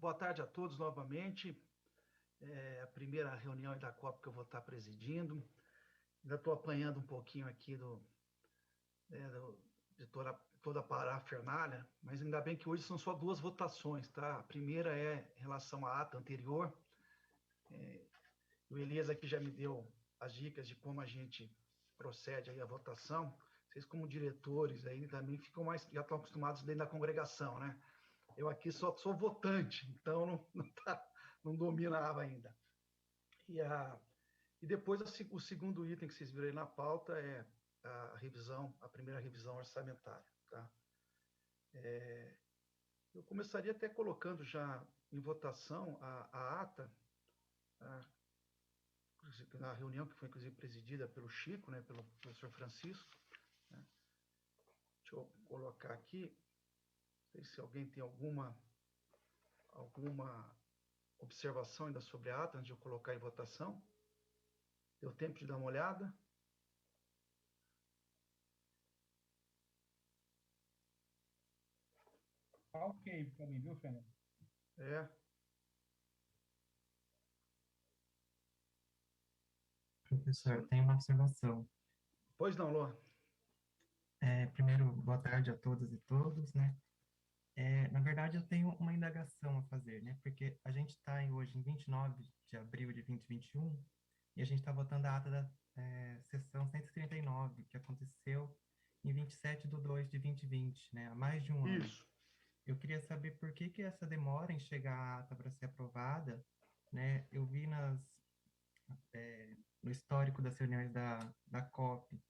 boa tarde a todos novamente. É a primeira reunião da COP que eu vou estar presidindo. Ainda estou apanhando um pouquinho aqui de toda a parafernália, mas ainda bem que hoje são só duas votações, tá? A primeira é em relação à ata anterior. O Elias aqui já me deu as dicas de como a gente procede aí a votação. Vocês, como diretores, aí também já estão acostumados dentro da congregação, né? Eu aqui só sou votante, então não dominava ainda. E depois o segundo item que vocês viram aí na pauta é a primeira revisão orçamentária. Tá? Eu começaria até colocando já em votação a ata, tá? Na reunião que foi inclusive presidida pelo Chico, né, pelo professor Francisco. Né? Deixa eu colocar aqui, não sei se alguém tem alguma observação ainda sobre a ata, antes de eu colocar em votação. Deu tempo de dar uma olhada? Tá ok para mim, viu, Fernando? É. Professor, tem uma observação. Pois não, Lô. Primeiro, boa tarde a todas e todos, né? Na verdade, eu tenho uma indagação a fazer, né? Porque a gente está hoje em 29 de abril de 2021 e a gente está votando a ata da sessão 139, que aconteceu em 27/2/2020, né? Há mais de um ano. Isso. Eu queria saber por que que essa demora em chegar a ata para ser aprovada, né? Eu vi no histórico das reuniões da COP,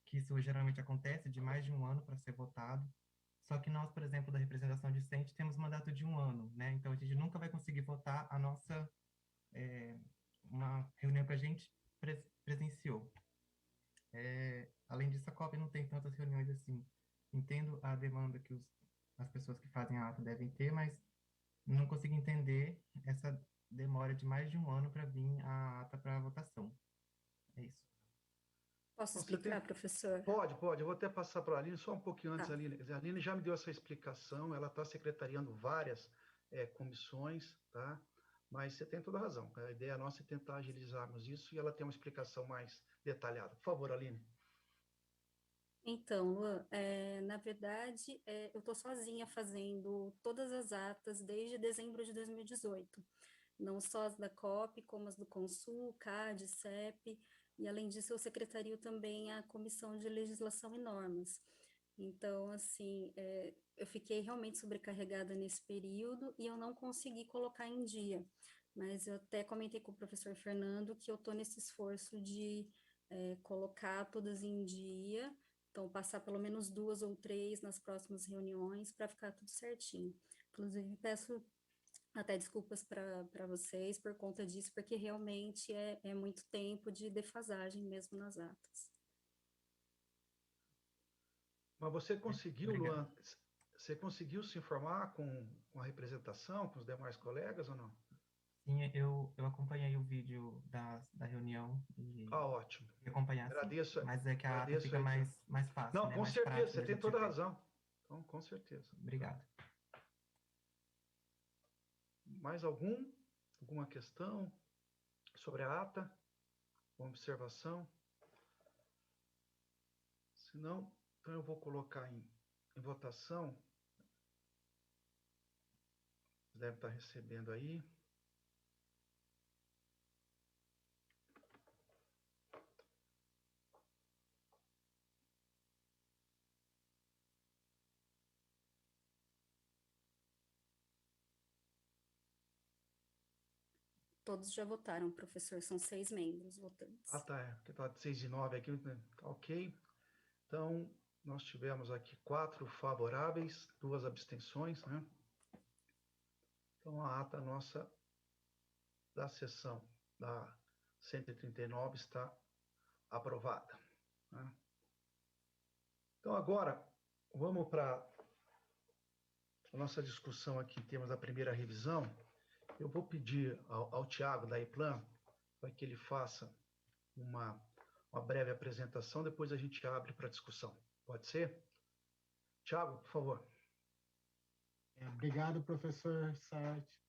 que isso geralmente acontece de mais de um ano para ser votado. Só que nós, por exemplo, da representação discente, temos mandato de um ano, né? Então a gente nunca vai conseguir votar uma reunião que a gente presenciou. Além disso, a COP não tem tantas reuniões assim. Entendo a demanda que as pessoas que fazem a ata devem ter, mas não consigo entender essa demora de mais de um ano para vir a ata para votação. É isso. Posso Você tem... explicar, professor? Pode. Eu vou até passar para a Aline, só um pouquinho antes, Tá. Aline. A Aline já me deu essa explicação, ela está secretariando várias comissões, tá? Mas você tem toda a razão. A ideia nossa é tentar agilizarmos isso e ela tem uma explicação mais detalhada. Por favor, Aline. Então, Luan, na verdade, eu estou sozinha fazendo todas as atas desde dezembro de 2018. Não só as da COP, como as do Consul, CAD, CEP, e além disso eu secretario também a Comissão de Legislação e Normas. Então, assim, eu fiquei realmente sobrecarregada nesse período e eu não consegui colocar em dia. Mas eu até comentei com o professor Fernando que eu estou nesse esforço de colocar todas em dia, então passar pelo menos duas ou três nas próximas reuniões para ficar tudo certinho. Inclusive, peço até desculpas para vocês por conta disso, porque realmente é muito tempo de defasagem mesmo nas atas. Mas você conseguiu, Obrigado. Luan, você conseguiu se informar com a representação, com os demais colegas ou não? Sim, eu acompanhei o vídeo da reunião e Ótimo. acompanhar assim, Agradeço, mas é que a ata agradeço fica aí. mais fácil, Não, né? com Mais certeza, prático você da tem gente toda a ver. razão. Então, com certeza. Tá? Obrigado. Mais alguma questão sobre a ata? Uma observação? Se não, então eu vou colocar em votação. Vocês devem estar recebendo aí. Todos já votaram, professor, são 6 membros votantes. Tá, porque está de 6 e 9 aqui, né? Tá ok. Então, nós tivemos aqui 4 favoráveis, 2 abstenções, né? Então, a ata nossa da sessão da 139 está aprovada. Né? Então, agora, vamos para a nossa discussão aqui em termos da primeira revisão. Eu vou pedir ao Tiago da IPLAN para que ele faça uma breve apresentação, depois a gente abre para discussão. Pode ser? Tiago, por favor. Obrigado, professor Sartre.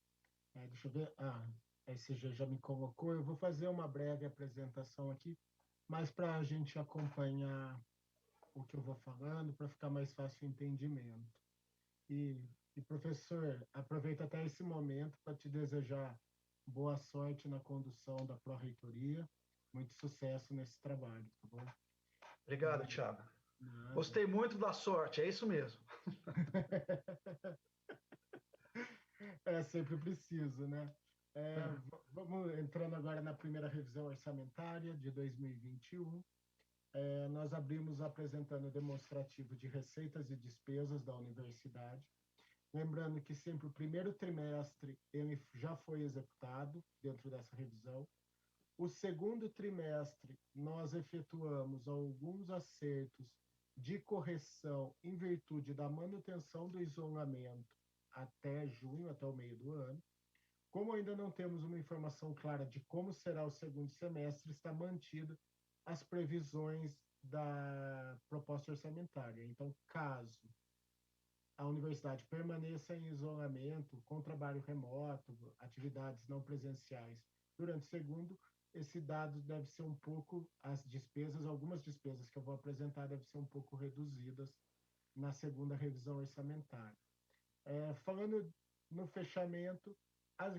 Deixa eu ver. A SG já me colocou. Eu vou fazer uma breve apresentação aqui, mas para a gente acompanhar o que eu vou falando, para ficar mais fácil o entendimento. E, professor, aproveito até esse momento para te desejar boa sorte na condução da Pró-Reitoria, muito sucesso nesse trabalho, tá bom? Obrigado, Thiago. Gostei muito da sorte, é isso mesmo. Sempre preciso, né? Vamos entrando agora na primeira revisão orçamentária de 2021. Nós abrimos apresentando o demonstrativo de receitas e despesas da universidade. Lembrando que sempre o primeiro trimestre ele já foi executado dentro dessa revisão. O segundo trimestre, nós efetuamos alguns acertos de correção em virtude da manutenção do isolamento até junho, até o meio do ano. Como ainda não temos uma informação clara de como será o segundo semestre, está mantida as previsões da proposta orçamentária. Então, caso a universidade permaneça em isolamento, com trabalho remoto, atividades não presenciais durante o segundo, esse dado deve ser um pouco, as despesas, algumas despesas que eu vou apresentar devem ser um pouco reduzidas na segunda revisão orçamentária. Falando no fechamento,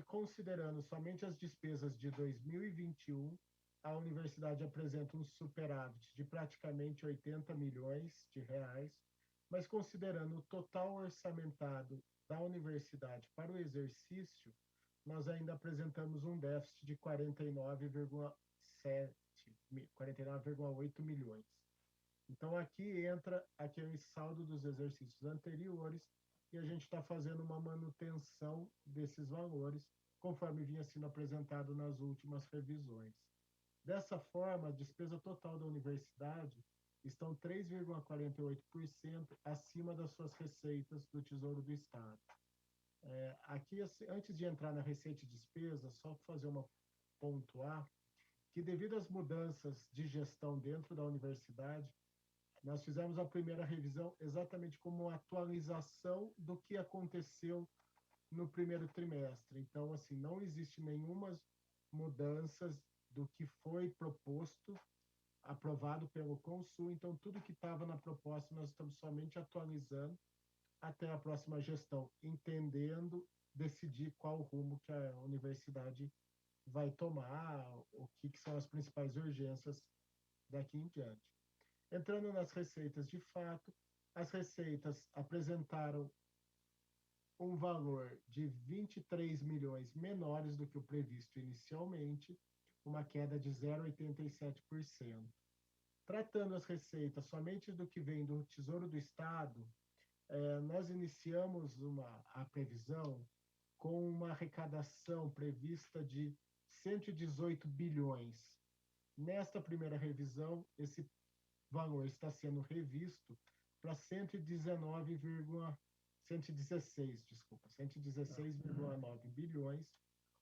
considerando somente as despesas de 2021, a universidade apresenta um superávit de praticamente 80 milhões de reais, mas considerando o total orçamentado da universidade para o exercício, nós ainda apresentamos um déficit de 49,8 milhões. Então, aqui entra aquele saldo dos exercícios anteriores e a gente está fazendo uma manutenção desses valores, conforme vinha sendo apresentado nas últimas revisões. Dessa forma, a despesa total da universidade estão 3,48% acima das suas receitas do Tesouro do Estado. Aqui, antes de entrar na receita e despesa, só fazer uma pontuar que devido às mudanças de gestão dentro da universidade, nós fizemos a primeira revisão exatamente como uma atualização do que aconteceu no primeiro trimestre. Então, assim, não existe nenhuma mudanças do que foi proposto, aprovado pelo Consul. Então, tudo que estava na proposta, nós estamos somente atualizando até a próxima gestão, entendendo, decidir qual rumo que a universidade vai tomar, o que são as principais urgências daqui em diante. Entrando nas receitas de fato, as receitas apresentaram um valor de 23 milhões menores do que o previsto inicialmente, uma queda de 0,87%. Tratando as receitas somente do que vem do Tesouro do Estado, nós iniciamos a previsão com uma arrecadação prevista de 118 bilhões. Nesta primeira revisão, esse valor está sendo revisto para 116,9 bilhões,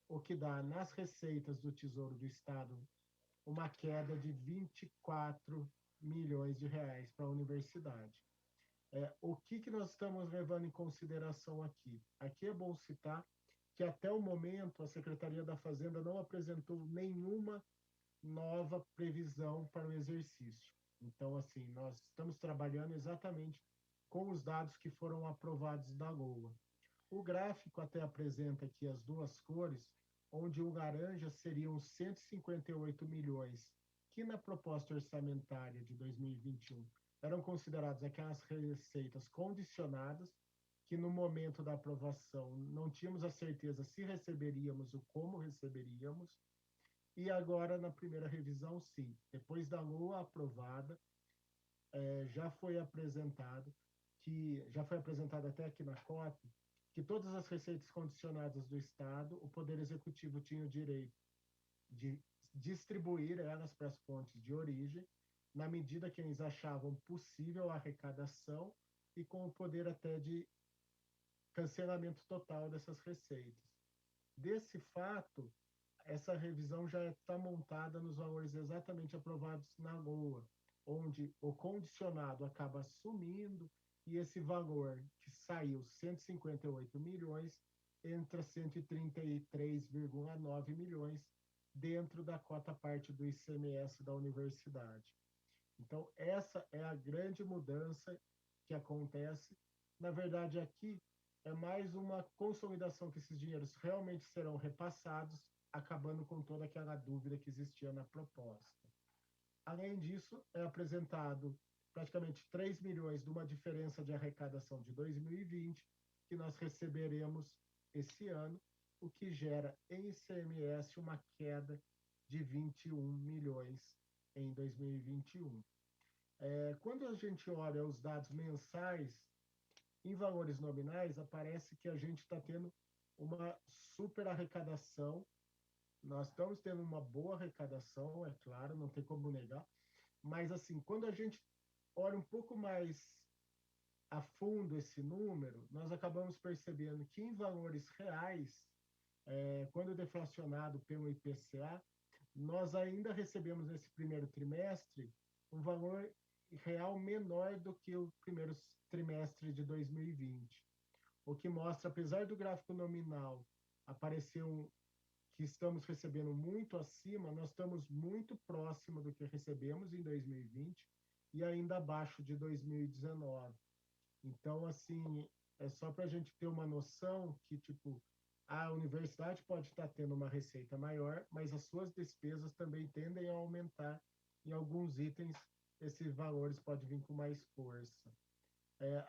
o que dá nas receitas do Tesouro do Estado uma queda de 24 milhões de reais para a universidade. O que nós estamos levando em consideração aqui? Aqui é bom citar que até o momento a Secretaria da Fazenda não apresentou nenhuma nova previsão para o exercício. Então, assim, nós estamos trabalhando exatamente com os dados que foram aprovados da LOA. O gráfico até apresenta aqui as duas cores, onde o laranja seriam 158 milhões, que na proposta orçamentária de 2021 eram consideradas aquelas receitas condicionadas, que no momento da aprovação não tínhamos a certeza se receberíamos ou como receberíamos, e agora na primeira revisão, sim. Depois da LOA aprovada, já foi apresentado até aqui na COP, que todas as receitas condicionadas do Estado, o Poder Executivo tinha o direito de distribuir elas para as fontes de origem, na medida que eles achavam possível a arrecadação e com o poder até de cancelamento total dessas receitas. Desse fato, essa revisão já está montada nos valores exatamente aprovados na LOA, onde o condicionado acaba sumindo e esse valor que saiu, 158 milhões, entra 133,9 milhões dentro da cota parte do ICMS da universidade. Então, essa é a grande mudança que acontece. Na verdade, aqui é mais uma consolidação que esses dinheiros realmente serão repassados, acabando com toda aquela dúvida que existia na proposta. Além disso, é apresentado praticamente 3 milhões de uma diferença de arrecadação de 2020, que nós receberemos esse ano, o que gera em ICMS uma queda de 21 milhões em 2021. Quando a gente olha os dados mensais, em valores nominais, aparece que a gente está tendo uma super arrecadação. Nós estamos tendo uma boa arrecadação, é claro, não tem como negar, mas assim, quando a gente olha um pouco mais a fundo esse número, nós acabamos percebendo que em valores reais, quando deflacionado pelo IPCA, nós ainda recebemos nesse primeiro trimestre um valor real menor do que o primeiro trimestre de 2020, o que mostra, apesar do gráfico nominal aparecer que estamos recebendo muito acima, nós estamos muito próximo do que recebemos em 2020 e ainda abaixo de 2019. Então, assim, é só para a gente ter uma noção que, tipo, a universidade pode estar tendo uma receita maior, mas as suas despesas também tendem a aumentar. Em alguns itens, esses valores podem vir com mais força.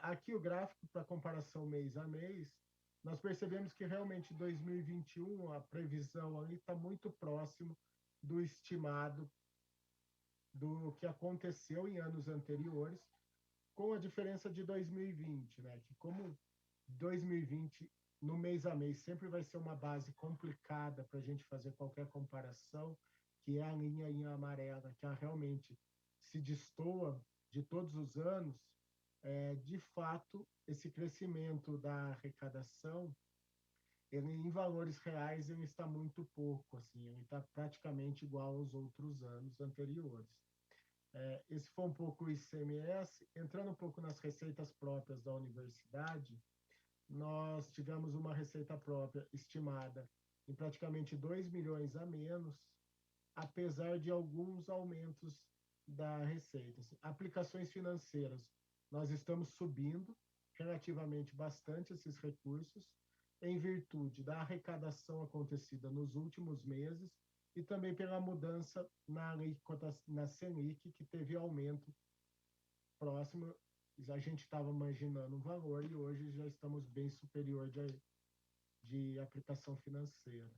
Aqui o gráfico para comparação mês a mês, nós percebemos que realmente 2021, a previsão ali está muito próximo do estimado do que aconteceu em anos anteriores, com a diferença de 2020, né? Que como 2020, no mês a mês, sempre vai ser uma base complicada para a gente fazer qualquer comparação, que é a linha em amarela, que realmente se destoa de todos os anos, de fato, esse crescimento da arrecadação, ele, em valores reais, ele está muito pouco, assim, ele está praticamente igual aos outros anos anteriores. Esse foi um pouco o ICMS. Entrando um pouco nas receitas próprias da universidade, nós tivemos uma receita própria estimada em praticamente 2 milhões a menos, apesar de alguns aumentos da receita. Aplicações financeiras, nós estamos subindo relativamente bastante esses recursos, em virtude da arrecadação acontecida nos últimos meses e também pela mudança na Selic, que teve aumento próximo. A gente estava imaginando um valor e hoje já estamos bem superior de aplicação financeira.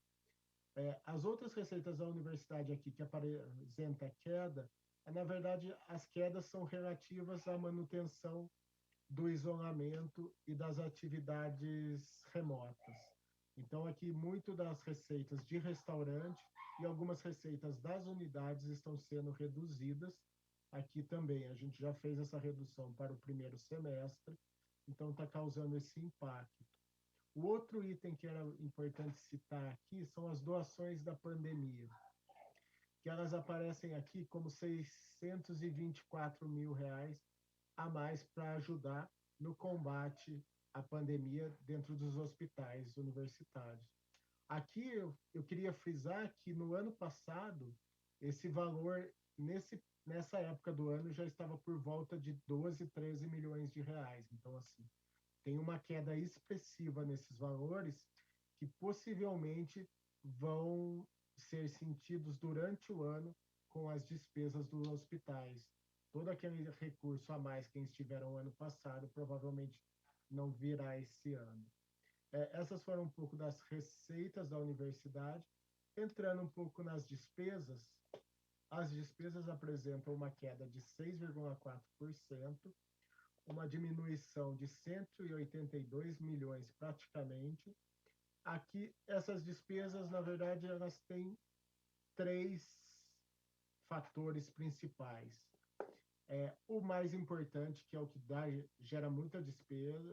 As outras receitas da universidade aqui que apresenta queda, na verdade, as quedas são relativas à manutenção do isolamento e das atividades remotas. Então, aqui, muito das receitas de restaurante e algumas receitas das unidades estão sendo reduzidas. Aqui também, a gente já fez essa redução para o primeiro semestre, então está causando esse impacto. O outro item que era importante citar aqui são as doações da pandemia, que elas aparecem aqui como R$624 mil a mais para ajudar no combate à pandemia dentro dos hospitais universitários. Aqui eu queria frisar que no ano passado, esse valor, nessa época do ano, já estava por volta de 12, 13 milhões de reais. Então, assim, tem uma queda expressiva nesses valores que possivelmente vão ser sentidos durante o ano com as despesas dos hospitais. Todo aquele recurso a mais que eles tiveram ano passado provavelmente não virá esse ano. Essas foram um pouco das receitas da universidade. Entrando um pouco nas despesas, as despesas apresentam uma queda de 6,4%, uma diminuição de 182 milhões praticamente. Aqui, essas despesas, na verdade, elas têm 3 fatores principais. O mais importante, que é o que gera muita despesa,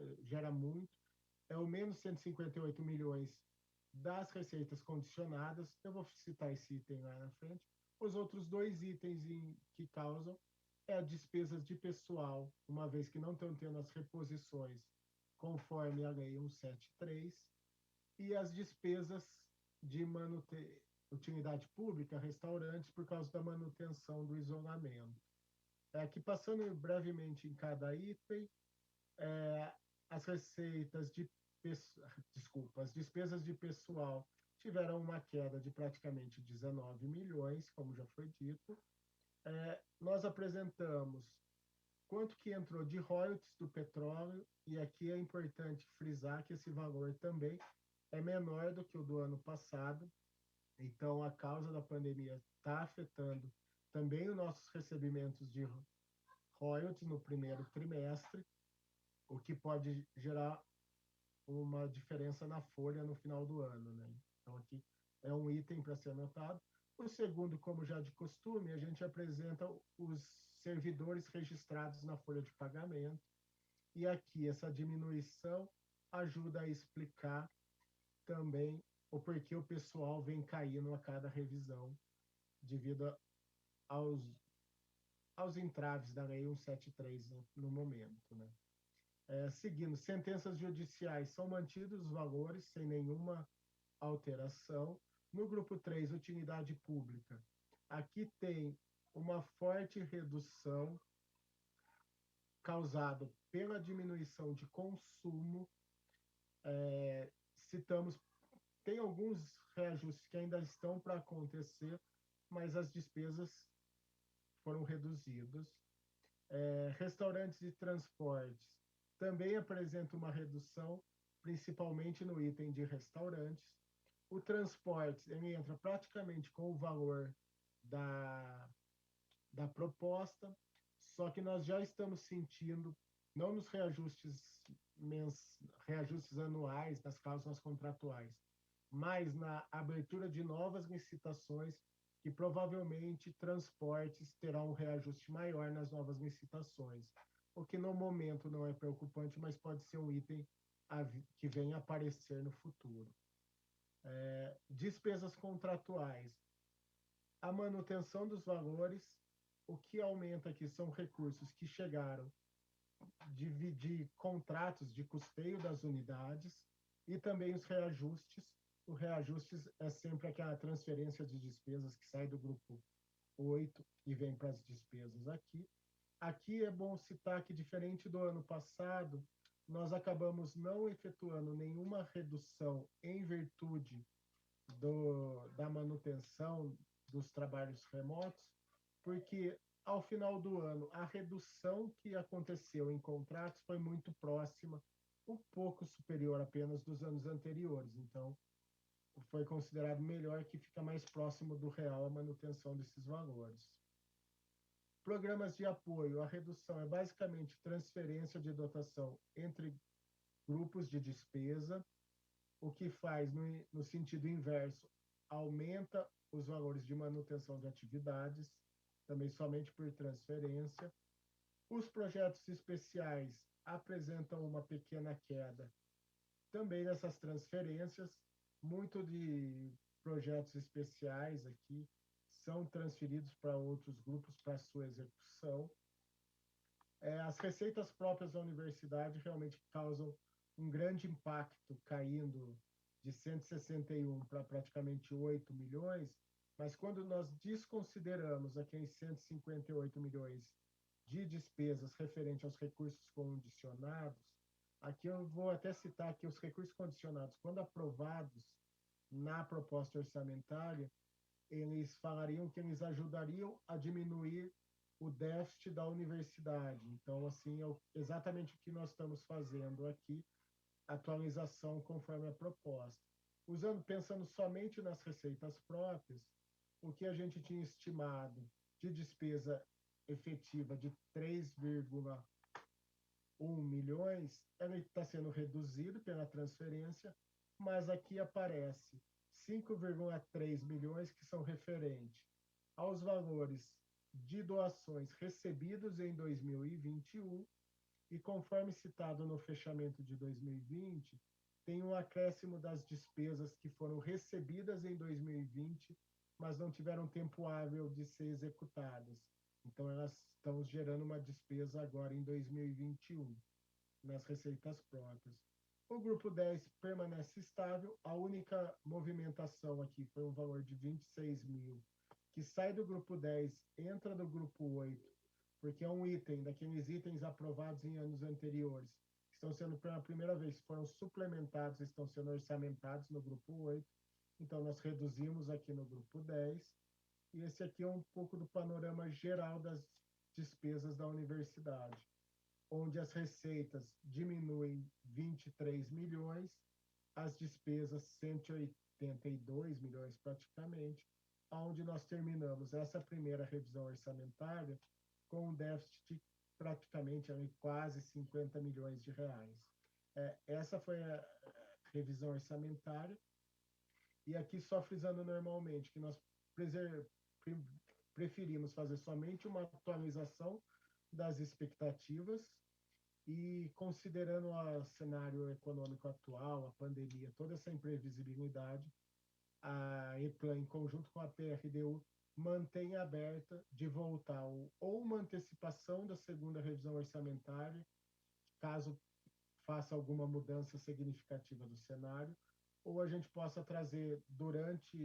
é o menos 158 milhões das receitas condicionadas. Eu vou citar esse item lá na frente. Os outros 2 itens que causam é as despesas de pessoal, uma vez que não estão tendo as reposições conforme a Lei 173, e as despesas de utilidade pública, restaurantes, por causa da manutenção do isolamento. Aqui, passando brevemente em cada item, as receitas de as despesas de pessoal tiveram uma queda de praticamente 19 milhões, como já foi dito. Nós apresentamos quanto que entrou de royalties do petróleo, e aqui é importante frisar que esse valor também é menor do que o do ano passado. Então, a causa da pandemia está afetando também os nossos recebimentos de royalties no primeiro trimestre, o que pode gerar uma diferença na folha no final do ano, né? Então, aqui é um item para ser anotado. O segundo, como já de costume, a gente apresenta os servidores registrados na folha de pagamento. E aqui, essa diminuição ajuda a explicar também o porquê o pessoal vem caindo a cada revisão, devido aos entraves da Lei 173 no momento, né? Seguindo, sentenças judiciais são mantidos os valores sem nenhuma alteração. No grupo 3, utilidade pública, aqui tem uma forte redução causada pela diminuição de consumo. Tem alguns reajustes que ainda estão para acontecer, mas as despesas foram reduzidas. Restaurantes e transportes também apresenta uma redução, principalmente no item de restaurantes. O transporte, ele entra praticamente com o valor da proposta, só que nós já estamos sentindo, não nos reajustes anuais das cláusulas contratuais, mas na abertura de novas licitações, que provavelmente transportes terá um reajuste maior nas novas licitações, o que no momento não é preocupante, mas pode ser um item que venha a aparecer no futuro. Despesas contratuais. A manutenção dos valores, o que aumenta aqui são recursos que chegaram de contratos de custeio das unidades e também os reajustes. O reajustes é sempre aquela transferência de despesas que sai do grupo 8 e vem para as despesas aqui. Aqui é bom citar que, diferente do ano passado, nós acabamos não efetuando nenhuma redução em virtude da manutenção dos trabalhos remotos, porque, ao final do ano, a redução que aconteceu em contratos foi muito próxima, um pouco superior apenas dos anos anteriores. Então, foi considerado melhor, que fica mais próximo do real a manutenção desses valores. Programas de apoio, a redução é basicamente transferência de dotação entre grupos de despesa, o que faz, no sentido inverso, aumenta os valores de manutenção de atividades, também somente por transferência. Os projetos especiais apresentam uma pequena queda também nessas transferências. Muito de projetos especiais aqui são transferidos para outros grupos para sua execução. As receitas próprias da universidade realmente causam um grande impacto, caindo de 161 para praticamente 8 milhões, mas quando nós desconsideramos aqueles 158 milhões de despesas referente aos recursos condicionados, aqui eu vou até citar que os recursos condicionados, quando aprovados na proposta orçamentária, eles falariam que eles ajudariam a diminuir o déficit da universidade. Então, assim, é exatamente o que nós estamos fazendo aqui, atualização conforme a proposta. Pensando somente nas receitas próprias, o que a gente tinha estimado de despesa efetiva de 3,1 milhões, ela está sendo reduzido pela transferência, mas aqui aparece 5,3 milhões que são referentes aos valores de doações recebidos em 2021 e, conforme citado no fechamento de 2020, tem um acréscimo das despesas que foram recebidas em 2020, mas não tiveram tempo hábil de ser executadas. Então, elas estão gerando uma despesa agora em 2021, nas receitas próprias. O grupo 10 permanece estável, a única movimentação aqui foi um valor de 26 mil, que sai do grupo 10, entra no grupo 8, porque é um item, daqueles itens aprovados em anos anteriores, que estão sendo pela primeira vez, foram suplementados, estão sendo orçamentados no grupo 8, então nós reduzimos aqui no grupo 10, e esse aqui é um pouco do panorama geral das despesas da universidade, onde as receitas diminuem 23 milhões, as despesas 182 milhões praticamente, onde nós terminamos essa primeira revisão orçamentária com um déficit de praticamente quase 50 milhões de reais. Essa foi a revisão orçamentária, e aqui só frisando normalmente que nós preferimos fazer somente uma atualização das expectativas e considerando o cenário econômico atual, a pandemia, toda essa imprevisibilidade, a EPLAN, em conjunto com a PRDU, mantém aberta de voltar ou uma antecipação da segunda revisão orçamentária, caso faça alguma mudança significativa do cenário, ou a gente possa trazer durante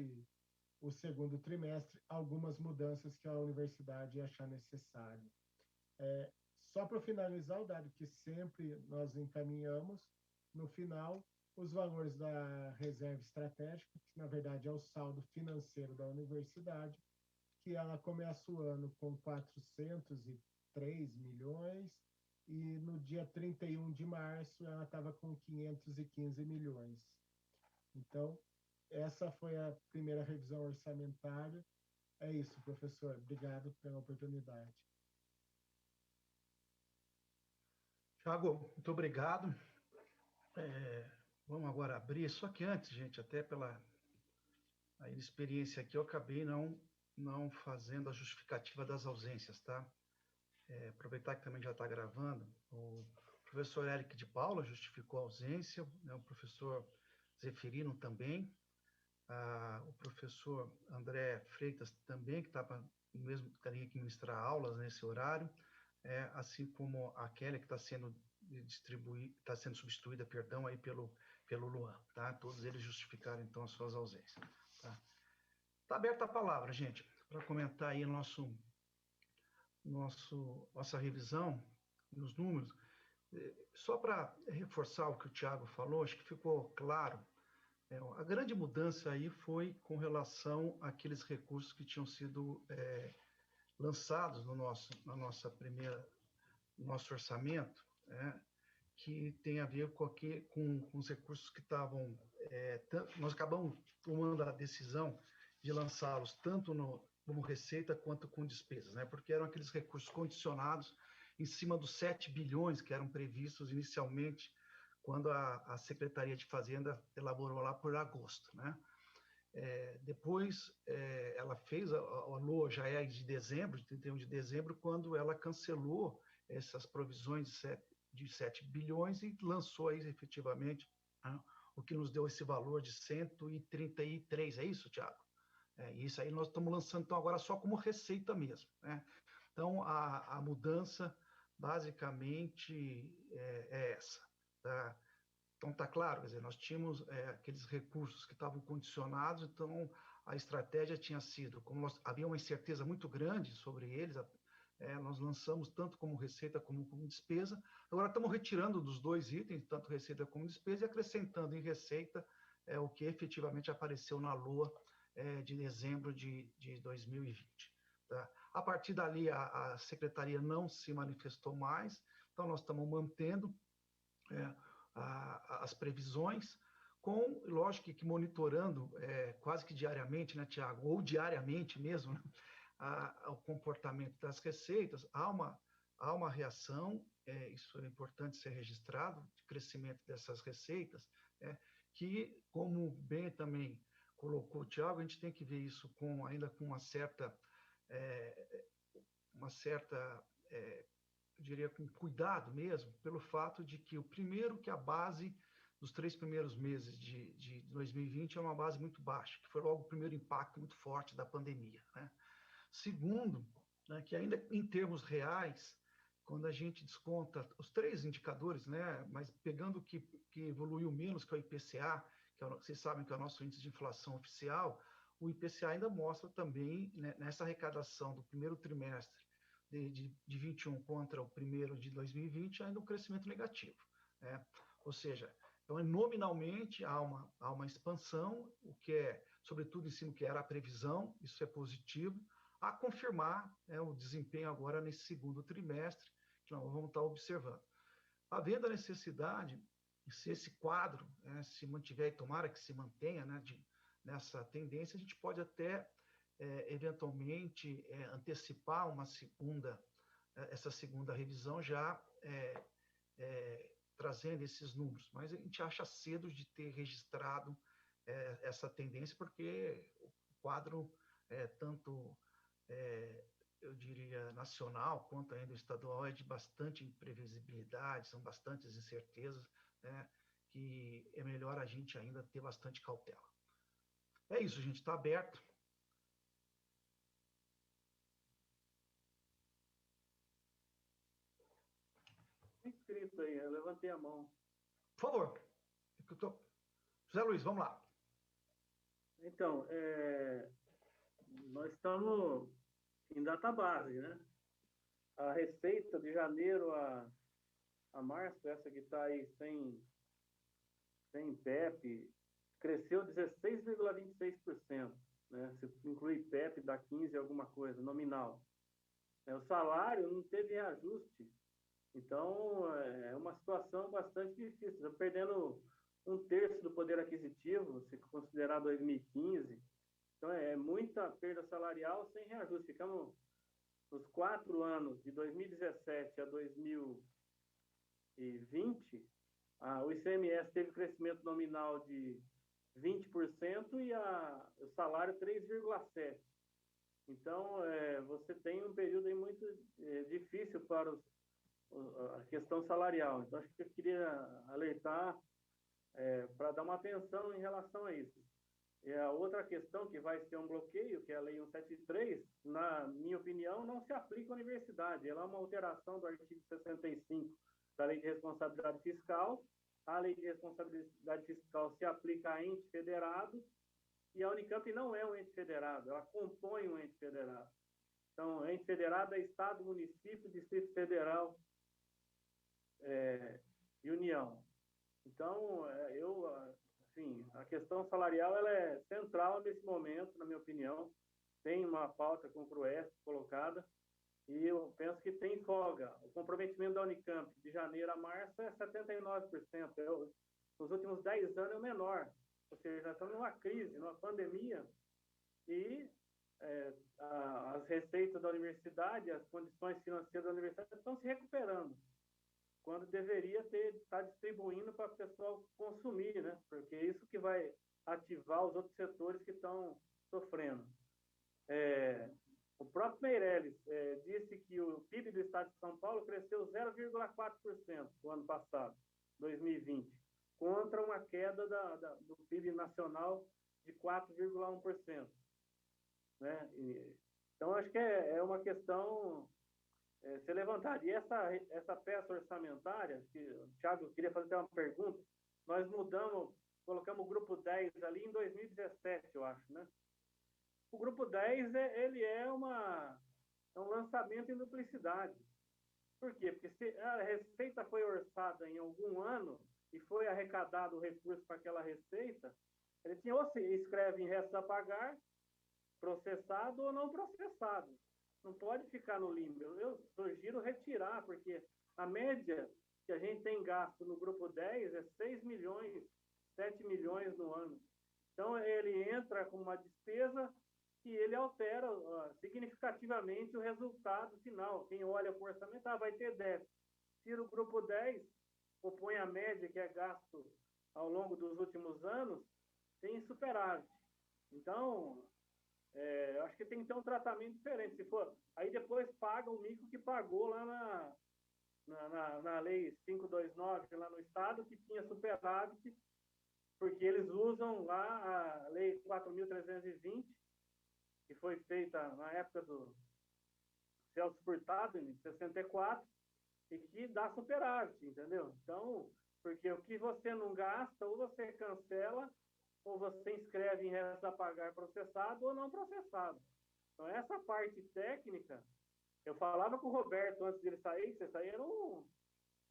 o segundo trimestre algumas mudanças que a universidade achar necessário. Só para finalizar, o dado que sempre nós encaminhamos, no final, os valores da reserva estratégica, que na verdade é o saldo financeiro da universidade, que ela começa o ano com 403 milhões e no dia 31 de março ela estava com 515 milhões. Então, essa foi a primeira revisão orçamentária. É isso, professor. Obrigado pela oportunidade. Thiago, muito obrigado. Vamos agora abrir, só que antes, gente, até pela experiência aqui, eu acabei não fazendo a justificativa das ausências, tá? Aproveitar que também já está gravando, o professor Eric de Paula justificou a ausência, né? O professor Zeferino também, o professor André Freitas também, que estava no mesmo carinha que ministrar aulas nesse horário, assim como a Kelly, que está sendo substituída, aí pelo Luan, tá? Todos eles justificaram, então, as suas ausências, tá? Tá aberta a palavra, gente, para comentar aí nossa revisão nos números. Só para reforçar o que o Thiago falou, acho que ficou claro, a grande mudança aí foi com relação àqueles recursos que tinham sido lançados no nosso orçamento, que tem a ver com os recursos que estavam... nós acabamos tomando a decisão de lançá-los tanto como receita quanto com despesas, né? Porque eram aqueles recursos condicionados em cima dos 7 bilhões que eram previstos inicialmente quando a Secretaria de Fazenda elaborou lá por agosto, né? Depois, ela fez, a LOA já é de dezembro, de 31 de dezembro, quando ela cancelou essas provisões de 7 bilhões e lançou aí efetivamente, né, o que nos deu esse valor de 133, é isso, Thiago? Isso aí nós estamos lançando então agora só como receita mesmo, né? Então, a mudança basicamente é essa, tá? Então, está claro, quer dizer, nós tínhamos aqueles recursos que estavam condicionados, então a estratégia tinha sido, como havia uma incerteza muito grande sobre eles, nós lançamos tanto como receita como despesa. Agora estamos retirando dos dois itens, tanto receita como despesa, e acrescentando em receita o que efetivamente apareceu na LOA de dezembro de 2020. Tá? A partir dali, a secretaria não se manifestou mais, então nós estamos mantendo as previsões, lógico que monitorando quase que diariamente, né, Tiago, ou diariamente mesmo, né, o comportamento das receitas. Há uma reação, isso é importante ser registrado, de crescimento dessas receitas, que, como bem também colocou o Tiago, a gente tem que ver isso ainda com uma certa eu diria, com cuidado mesmo, pelo fato de que a base dos 3 primeiros meses de 2020 é uma base muito baixa, que foi logo o primeiro impacto muito forte da pandemia, né? Segundo, né, que ainda em termos reais, quando a gente desconta os três indicadores, né, mas pegando o que evoluiu menos, que é o IPCA, que vocês sabem que é o nosso índice de inflação oficial, o IPCA ainda mostra também, né, nessa arrecadação do primeiro trimestre de 21 contra o primeiro de 2020, ainda um crescimento negativo, né? Ou seja, então, nominalmente, há uma expansão, o que é, sobretudo, em cima do que era a previsão, isso é positivo, a confirmar, né, o desempenho agora nesse segundo trimestre, que nós vamos estar observando. Havendo a necessidade, se esse quadro, né, se mantiver, e tomara que se mantenha, né, nessa tendência, a gente pode até, eventualmente, antecipar essa segunda revisão já trazendo esses números, mas a gente acha cedo de ter registrado essa tendência, porque o quadro tanto, eu diria, nacional, quanto ainda estadual, é de bastante imprevisibilidade, são bastantes incertezas, né, que é melhor a gente ainda ter bastante cautela. É isso, gente, está aberto. Inscrito aí, eu levantei a mão. Por favor. José Luiz, vamos lá. Então, nós estamos em database, né? A receita de janeiro a março, essa que está aí sem PEP, cresceu 16,26%, né? Se incluir PEP, dá 15 alguma coisa, nominal. O salário não teve reajuste. Então, é uma situação bastante difícil. Está perdendo 1/3 do poder aquisitivo, se considerar 2015. Então, é muita perda salarial sem reajuste. Ficamos nos 4 anos, de 2017 a 2020, o ICMS teve crescimento nominal de 20% e o salário 3,7%. Então, você tem um período aí muito difícil para a questão salarial. Então, acho que eu queria alertar para dar uma atenção em relação a isso. E a outra questão que vai ser um bloqueio, que é a Lei 173, na minha opinião, não se aplica à universidade. Ela é uma alteração do artigo 65 da Lei de Responsabilidade Fiscal. A Lei de Responsabilidade Fiscal se aplica a ente federado e a Unicamp não é um ente federado, ela compõe um ente federado. Então, ente federado é Estado, município, Distrito Federal e União. Então, assim, a questão salarial ela é central nesse momento, na minha opinião. Tem uma pauta com o CRUESP colocada e eu penso que tem folga. O comprometimento da Unicamp de janeiro a março é 79%. Nos últimos 10 anos é o menor. Ou seja, nós estamos numa crise, numa pandemia e as receitas da universidade, as condições financeiras da universidade estão se recuperando, quando deveria estar distribuindo para o pessoal consumir, né? Porque é isso que vai ativar os outros setores que estão sofrendo. O próprio Meirelles disse que o PIB do Estado de São Paulo cresceu 0,4% no ano passado, 2020, contra uma queda do PIB nacional de 4,1%. Né? Então, acho que é uma questão ser levantada. E essa peça orçamentária, que o Thiago queria fazer até uma pergunta, nós colocamos o grupo 10 ali em 2017, eu acho, né? O grupo 10 ele é um lançamento em duplicidade. Por quê? Porque se a receita foi orçada em algum ano e foi arrecadado o recurso para aquela receita, ele tinha ou se escreve em restos a pagar, processado ou não processado. Não pode ficar no limbo. Eu sugiro retirar, porque a média que a gente tem gasto no grupo 10 é 6 milhões, 7 milhões no ano. Então, ele entra com uma despesa e ele altera significativamente o resultado final. Quem olha para o orçamento, vai ter déficit. Tira o grupo 10, opõe a média que é gasto ao longo dos últimos anos, tem superávit. Então, eu acho que tem que ter um tratamento diferente. Se for, aí depois paga o mico que pagou lá na Lei 529, lá no Estado, que tinha superávit, porque eles usam lá a Lei 4.320, que foi feita na época Celso Furtado, em 64, e que dá superávit, entendeu? Então, porque o que você não gasta, ou você cancela, ou você inscreve em resto a pagar processado ou não processado. Então, essa parte técnica, eu falava com o Roberto antes dele sair, que vocês saíram,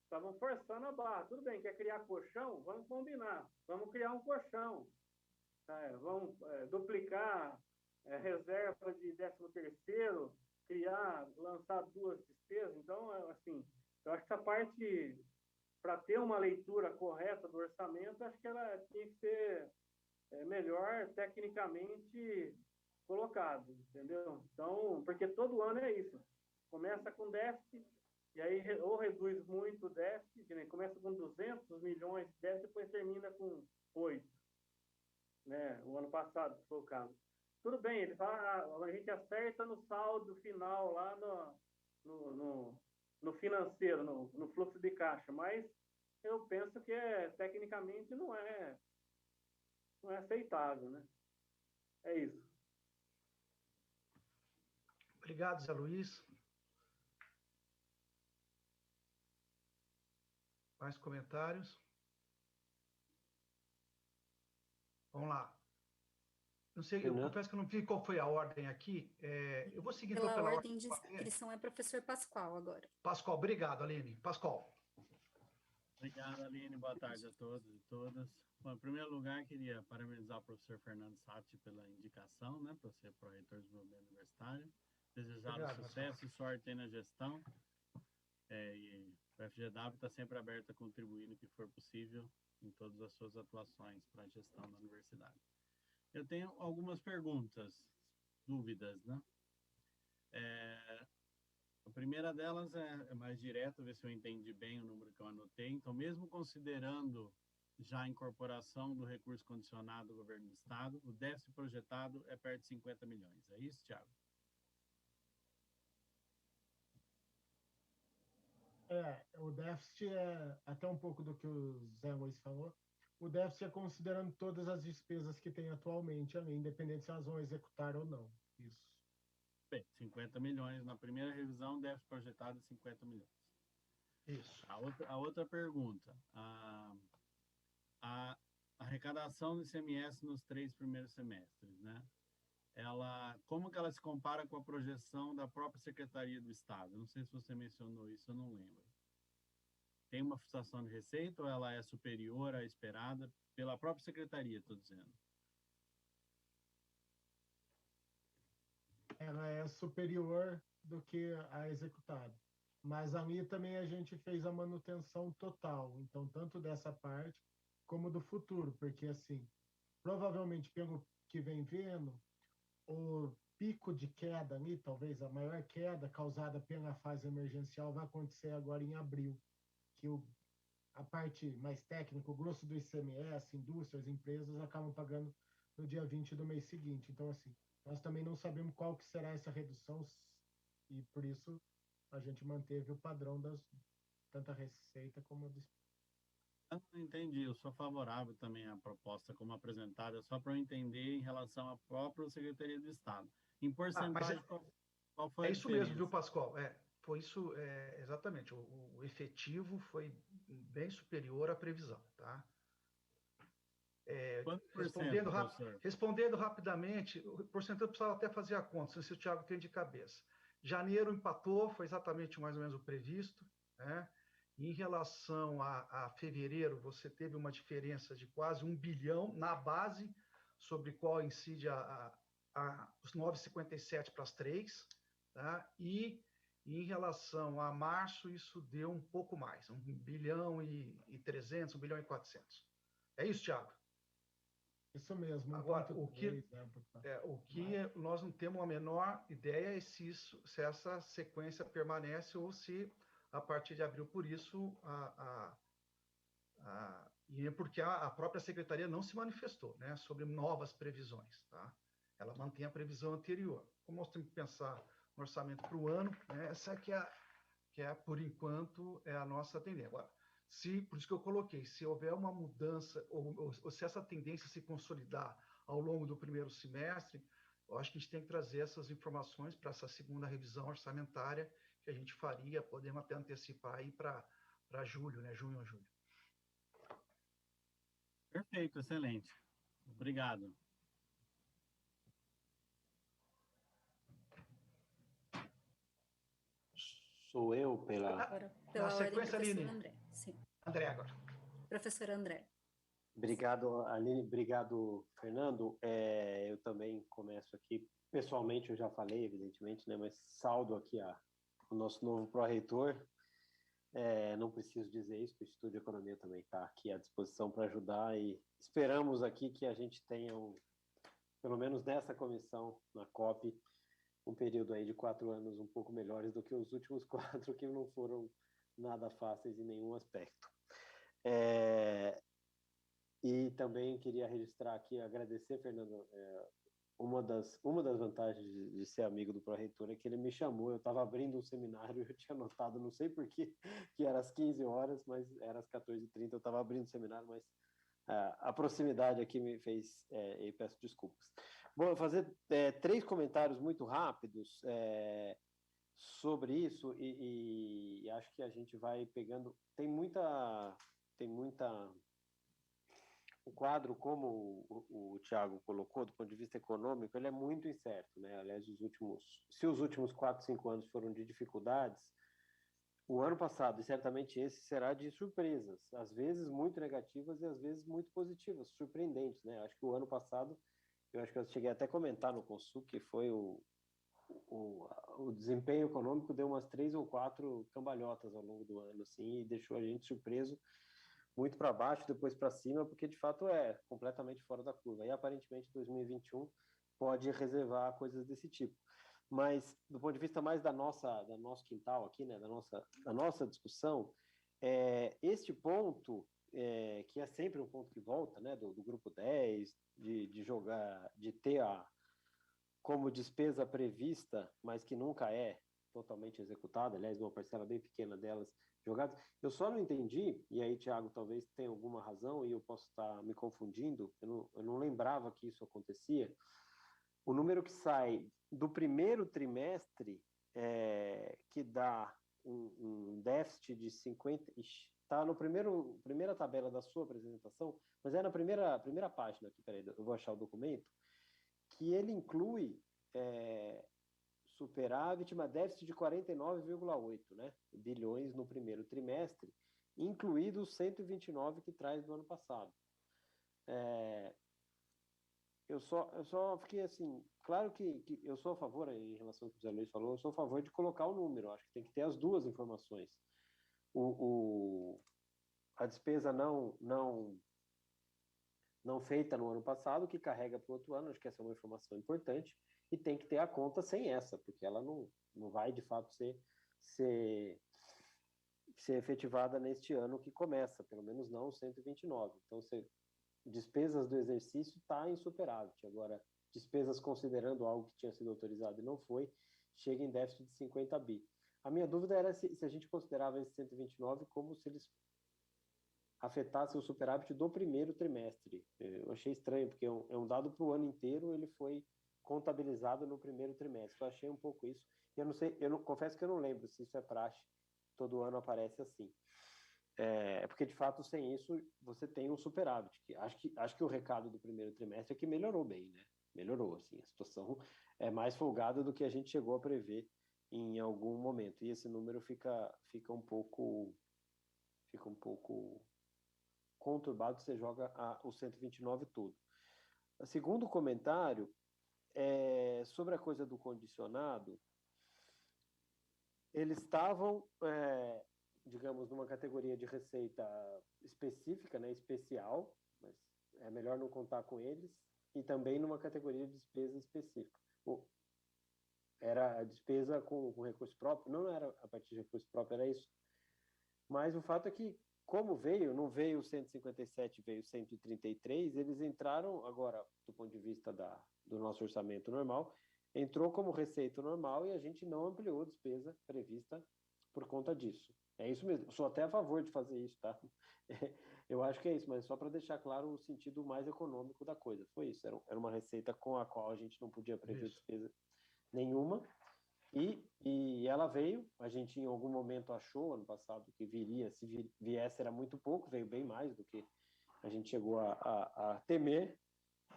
estavam forçando a barra. Tudo bem, quer criar colchão? Vamos combinar. Vamos criar um colchão. Vamos duplicar reserva de 13º, criar, lançar 2 despesas. Então, assim, eu acho que essa parte, para ter uma leitura correta do orçamento, acho que ela tinha que ser melhor tecnicamente colocado, entendeu? Então, porque todo ano é isso. Começa com déficit, e aí ou reduz muito o déficit, né? Começa com 200 milhões de déficit, depois termina com 8, né? O ano passado, se for o caso. Tudo bem, ele fala, a gente acerta no saldo final lá no financeiro, no fluxo de caixa, mas eu penso que tecnicamente não é aceitável, né? É isso. Obrigado, Zé Luiz. Mais comentários? Vamos lá. Não sei, eu confesso que eu não vi qual foi a ordem aqui. Eu vou seguir então pela ordem de inscrição é professor Pascoal agora. Pascoal, obrigado, Aline. Pascoal. Obrigado, Aline. Boa tarde a todos e todas. Bom, em primeiro lugar, queria parabenizar o professor Fernando Satti pela indicação, né, para ser pró-reitor do desenvolvimento universitário. Desejar sucesso e sorte aí na gestão. E o FGW está sempre aberto a contribuir no que for possível em todas as suas atuações para a gestão da universidade. Eu tenho algumas perguntas, dúvidas, né? A primeira delas é mais direta, ver se eu entendi bem o número que eu anotei. Então, mesmo considerando já a incorporação do recurso condicionado do governo do estado, o déficit projetado é perto de 50 milhões. É isso, Thiago? O déficit é até um pouco do que o Zé Luiz falou. O déficit é considerando todas as despesas que tem atualmente ali, independente se elas vão executar ou não. Isso. Bem, 50 milhões. Na primeira revisão, déficit projetado é 50 milhões. Isso. A outra pergunta. A arrecadação do ICMS nos 3 primeiros semestres, né? Como que ela se compara com a projeção da própria Secretaria do Estado? Não sei se você mencionou isso, eu não lembro. Tem uma fixação de receita ou ela é superior à esperada pela própria Secretaria, estou dizendo? Ela é superior do que a executada. Mas ali também a gente fez a manutenção total. Então, tanto dessa parte como do futuro. Porque, assim, provavelmente, pelo que vem vendo, o pico de queda ali, talvez a maior queda causada pela fase emergencial, vai acontecer agora em abril, que a parte mais técnica, o grosso do ICMS, indústrias, empresas, acabam pagando no dia 20 do mês seguinte. Então, assim, nós também não sabemos qual que será essa redução e, por isso, a gente manteve o padrão tanto a receita como a despesa. Eu não entendi, eu sou favorável também à proposta como apresentada, só para eu entender em relação à própria Secretaria do Estado. Em porcentagem, qual foi a diferença? É isso mesmo, viu, Pascoal? Foi isso, exatamente. O efetivo foi bem superior à previsão, tá? Respondendo rapidamente, o porcentagem eu precisava até fazer a conta, não sei se o Thiago tem de cabeça. Janeiro empatou, foi exatamente mais ou menos o previsto, né? Em relação a fevereiro, você teve uma diferença de quase 1 bilhão na base, sobre qual incide os 9,57 para as 3, tá? E em relação a março, isso deu um pouco mais, 1 bilhão e 300, 1 bilhão e 400. É isso, Thiago? Isso mesmo. Agora, o que nós não temos a menor ideia é se essa sequência permanece ou se a partir de abril, por isso, porque a própria secretaria não se manifestou, né, sobre novas previsões, tá? Ela mantém a previsão anterior. Como nós temos que pensar no orçamento para o ano, né, essa que por enquanto, é a nossa tendência. Agora, por isso que eu coloquei, se houver uma mudança, ou se essa tendência se consolidar ao longo do primeiro semestre, eu acho que a gente tem que trazer essas informações para essa segunda revisão orçamentária que a gente faria, podemos até antecipar aí para julho, né? Junho ou julho. Perfeito, excelente. Obrigado. Sou eu pela... Agora, pela Na ordem, sequência, professor Aline. André. Sim, André, agora. professor André. Obrigado, Aline. Obrigado, Fernando. Eu também começo aqui. Pessoalmente, eu já falei, evidentemente, né? Mas saldo aqui o nosso novo pró-reitor. Não preciso dizer isso, o Instituto de Economia também está aqui à disposição para ajudar e esperamos aqui que a gente tenha, pelo menos nessa comissão, na COP, um período aí de 4 anos um pouco melhores do que os últimos 4, que não foram nada fáceis em nenhum aspecto. E também queria registrar aqui, agradecer, Fernando, uma das vantagens de ser amigo do pró-reitor é que ele me chamou, eu estava abrindo um seminário, eu tinha anotado, não sei por quê, que era às 15 horas, mas era às 14h30, eu estava abrindo o seminário, mas a proximidade aqui me fez, e peço desculpas. Bom, eu vou fazer 3 comentários muito rápidos sobre isso, e acho que a gente vai pegando, tem muita o quadro, como o Thiago colocou, do ponto de vista econômico, ele é muito incerto, né? Aliás, se os últimos 4, 5 anos foram de dificuldades, o ano passado, e certamente esse, será de surpresas, às vezes muito negativas e às vezes muito positivas, surpreendentes, né? Acho que o ano passado, eu acho que eu cheguei até a comentar no Consul, que foi o desempenho econômico deu umas 3 ou 4 cambalhotas ao longo do ano, assim, e deixou a gente surpreso, muito para baixo, depois para cima, porque de fato é completamente fora da curva. E aparentemente 2021 pode reservar coisas desse tipo. Mas do ponto de vista mais do nosso quintal aqui, né, da nossa discussão, este ponto, que é sempre um ponto que volta, né, do grupo 10, de ter como despesa prevista, mas que nunca é totalmente executada, aliás, uma parcela bem pequena delas jogadas. Eu só não entendi, e aí, Thiago, talvez tenha alguma razão, e eu posso estar me confundindo, eu não lembrava que isso acontecia. O número que sai do primeiro trimestre, que dá um déficit de 50... Está na primeira tabela da sua apresentação, mas é na primeira página aqui, peraí, eu vou achar o documento, que ele inclui superávit, mas déficit de 49,8, né, bilhões no primeiro trimestre, incluído os 129 que traz do ano passado. Eu só fiquei assim, claro que eu sou a favor, em relação ao que o Zé Luiz falou, eu sou a favor de colocar o número, acho que tem que ter as duas informações. A despesa não feita no ano passado, que carrega para o outro ano, acho que essa é uma informação importante, e tem que ter a conta sem essa, porque ela não vai, de fato, ser efetivada neste ano que começa, pelo menos não 129. Então, despesas do exercício está em superávit. Agora, despesas considerando algo que tinha sido autorizado e não foi, chega em déficit de 50 bi. A minha dúvida era se a gente considerava esse 129 como se eles afetassem o superávit do primeiro trimestre. Eu achei estranho, porque é um dado para o ano inteiro, ele foi contabilizado no primeiro trimestre. Eu achei um pouco isso. E eu não sei, confesso que eu não lembro se isso é praxe, todo ano aparece assim. Porque, de fato, sem isso, você tem um superávit. Acho que o recado do primeiro trimestre é que melhorou bem, né? Melhorou, assim, a situação é mais folgada do que a gente chegou a prever em algum momento. E esse número fica um pouco conturbado, você joga o 129 todo. O segundo comentário é sobre a coisa do condicionado. Eles estavam, digamos, numa categoria de receita específica, né, especial, mas é melhor não contar com eles, e também numa categoria de despesa específica. Era a despesa com recurso próprio? Não era a partir de recurso próprio, era isso. Mas o fato é que, como não veio 157, veio 133, eles entraram, agora, do ponto de vista do nosso orçamento normal, entrou como receita normal e a gente não ampliou a despesa prevista por conta disso. É isso mesmo. Eu sou até a favor de fazer isso, tá? Eu acho que é isso, mas só para deixar claro o sentido mais econômico da coisa. Foi isso, era uma receita com a qual a gente não podia prever Isso. despesa nenhuma, e ela veio, a gente em algum momento achou, ano passado, que viria, se viesse era muito pouco, veio bem mais do que a gente chegou a temer,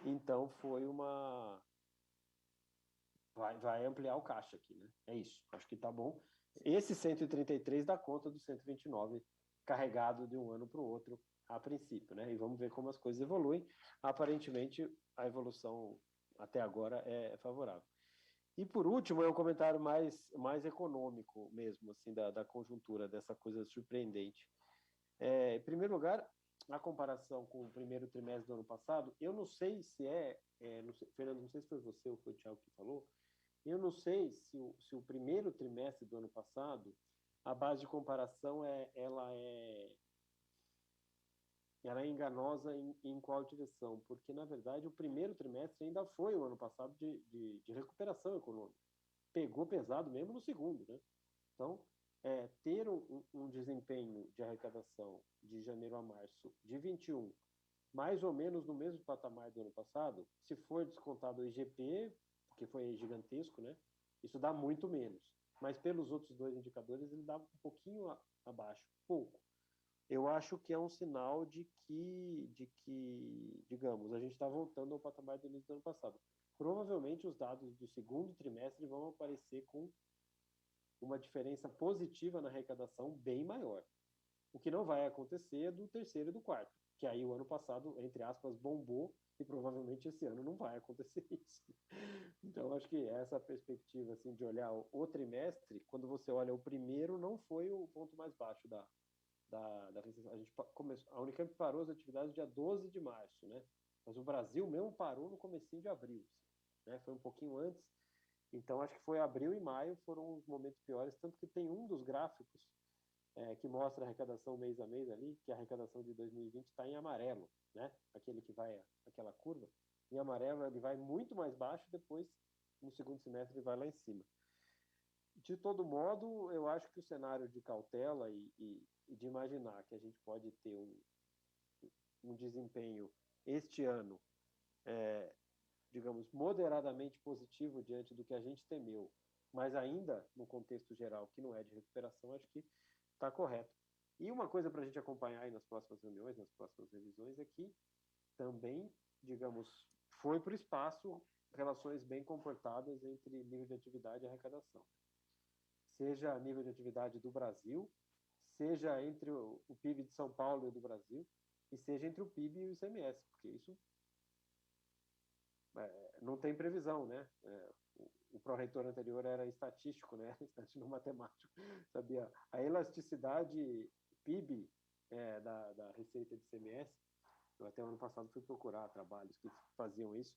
então foi uma... Vai ampliar o caixa aqui, né? É isso, acho que tá bom. Esse 133 dá conta do 129 carregado de um ano para o outro, a princípio, né? E vamos ver como as coisas evoluem. Aparentemente, a evolução até agora é favorável. E por último, é um comentário mais econômico mesmo, assim, da conjuntura, dessa coisa surpreendente. Em primeiro lugar, a comparação com o primeiro trimestre do ano passado, eu não sei se não sei, Fernando, não sei se foi você ou foi o Thiago que falou, eu não sei se o primeiro trimestre do ano passado, a base de comparação ela é enganosa em qual direção, porque, na verdade, o primeiro trimestre ainda foi o ano passado de recuperação econômica. Pegou pesado mesmo no segundo, né? Então, ter um desempenho de arrecadação de janeiro a março de 21, mais ou menos no mesmo patamar do ano passado, se for descontado o IGP, que foi gigantesco, né? Isso dá muito menos. Mas pelos outros dois indicadores, ele dá um pouquinho abaixo, pouco. Eu acho que é um sinal de que, digamos, a gente está voltando ao patamar do início do ano passado. Provavelmente os dados do segundo trimestre vão aparecer com uma diferença positiva na arrecadação bem maior. O que não vai acontecer é do terceiro e do quarto, que aí o ano passado, entre aspas, bombou, e provavelmente esse ano não vai acontecer isso. Então, acho que essa perspectiva assim, de olhar o trimestre, quando você olha o primeiro, não foi o ponto mais baixo da recessão. A Unicamp parou as atividades dia 12 de março, né? Mas o Brasil mesmo parou no comecinho de abril, né? Foi um pouquinho antes. Então, acho que foi abril e maio foram os momentos piores, tanto que tem um dos gráficos que mostra a arrecadação mês a mês ali, que a arrecadação de 2020 está em amarelo, né? Aquele que vai, aquela curva. Em amarelo ele vai muito mais baixo, depois no segundo semestre ele vai lá em cima. De todo modo, eu acho que o cenário de cautela e de imaginar que a gente pode ter um desempenho este ano, digamos, moderadamente positivo diante do que a gente temeu, mas ainda no contexto geral que não é de recuperação, acho que está correto. E uma coisa para a gente acompanhar aí nas próximas reuniões, nas próximas revisões, é que também, digamos, foi para o espaço relações bem comportadas entre nível de atividade e arrecadação. Seja nível de atividade do Brasil, seja entre o PIB de São Paulo e do Brasil, e seja entre o PIB e o ICMS, porque isso não tem previsão, né? O pró-reitor anterior era estatístico, né? Estatístico matemático, sabia? A elasticidade PIB da receita de ICMS, eu até ano passado fui procurar trabalhos que faziam isso,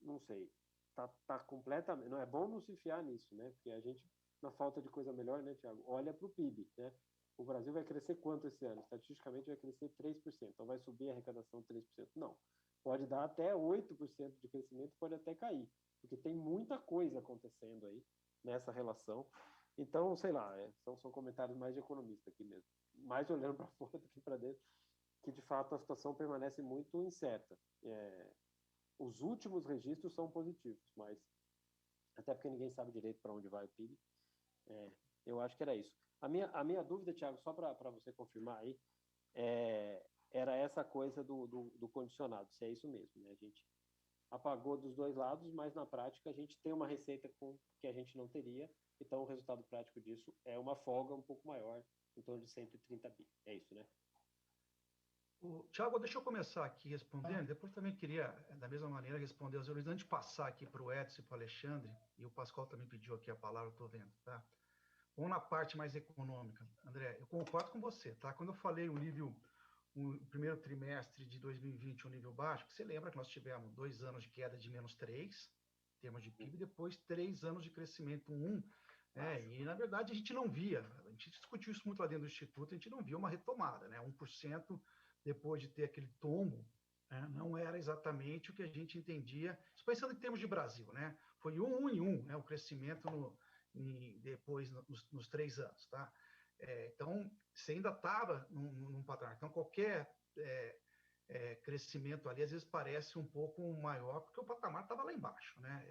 não sei, tá completamente, não é bom não se fiar nisso, né? Porque a gente, na falta de coisa melhor, né, Thiago, olha para o PIB, né? O Brasil vai crescer quanto esse ano? Estatisticamente vai crescer 3%, então vai subir a arrecadação 3%. Não, pode dar até 8% de crescimento, pode até cair, porque tem muita coisa acontecendo aí nessa relação. Então, sei lá, são comentários mais de economista aqui mesmo, mais olhando para fora do que para dentro, que de fato a situação permanece muito incerta. Os últimos registros são positivos, mas até porque ninguém sabe direito para onde vai o PIB. Eu acho que era isso. A minha dúvida, Thiago, só para você confirmar aí, era essa coisa do condicionado, se é isso mesmo, né? A gente apagou dos dois lados, mas na prática a gente tem uma receita que a gente não teria, então o resultado prático disso é uma folga um pouco maior, em torno de 130 bi. É isso, né? Tiago, deixa eu começar aqui respondendo, depois também queria, da mesma maneira, responder as origens, antes de passar aqui para o Edson e para o Alexandre, e o Pascoal também pediu aqui a palavra, estou vendo, tá? Vamos na parte mais econômica. André, eu concordo com você, tá? Quando eu falei o primeiro trimestre de 2020, um nível baixo, você lembra que nós tivemos 2 anos de queda de -3, em termos de PIB, depois 3 anos de crescimento 1, e na verdade a gente não via, a gente discutiu isso muito lá dentro do Instituto, a gente não via uma retomada, né? 1% depois de ter aquele tombo, não era exatamente o que a gente entendia, pensando em termos de Brasil, né? Foi 1 em 1, né? O crescimento depois nos 3 anos, tá? Então, você ainda estava num patamar. Então, qualquer crescimento ali, às vezes parece um pouco maior, porque o patamar estava lá embaixo, né?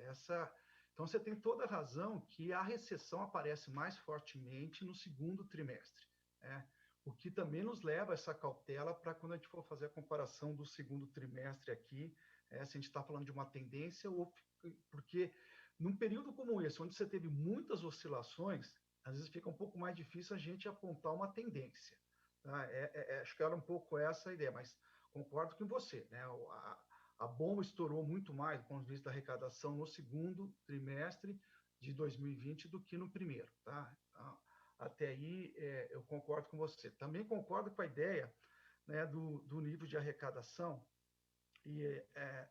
Então, você tem toda a razão que a recessão aparece mais fortemente no segundo trimestre, né? O que também nos leva a essa cautela para quando a gente for fazer a comparação do segundo trimestre aqui, se a gente está falando de uma tendência, porque num período como esse, onde você teve muitas oscilações, às vezes fica um pouco mais difícil a gente apontar uma tendência. Tá? Acho que era um pouco essa a ideia, mas concordo com você, né? A bomba estourou muito mais do ponto de vista da arrecadação no segundo trimestre de 2020 do que no primeiro. Tá? Até aí eu concordo com você. Também concordo com a ideia, né, do nível de arrecadação e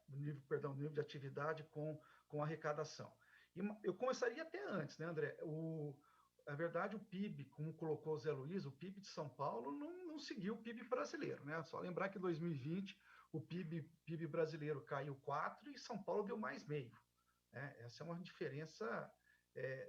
do nível de atividade com arrecadação. E eu começaria até antes, né, André? Na verdade, o PIB, como colocou o Zé Luiz, o PIB de São Paulo não seguiu o PIB brasileiro, né? Só lembrar que em 2020 o PIB brasileiro caiu 4 e São Paulo deu mais meio. Né? Essa é uma diferença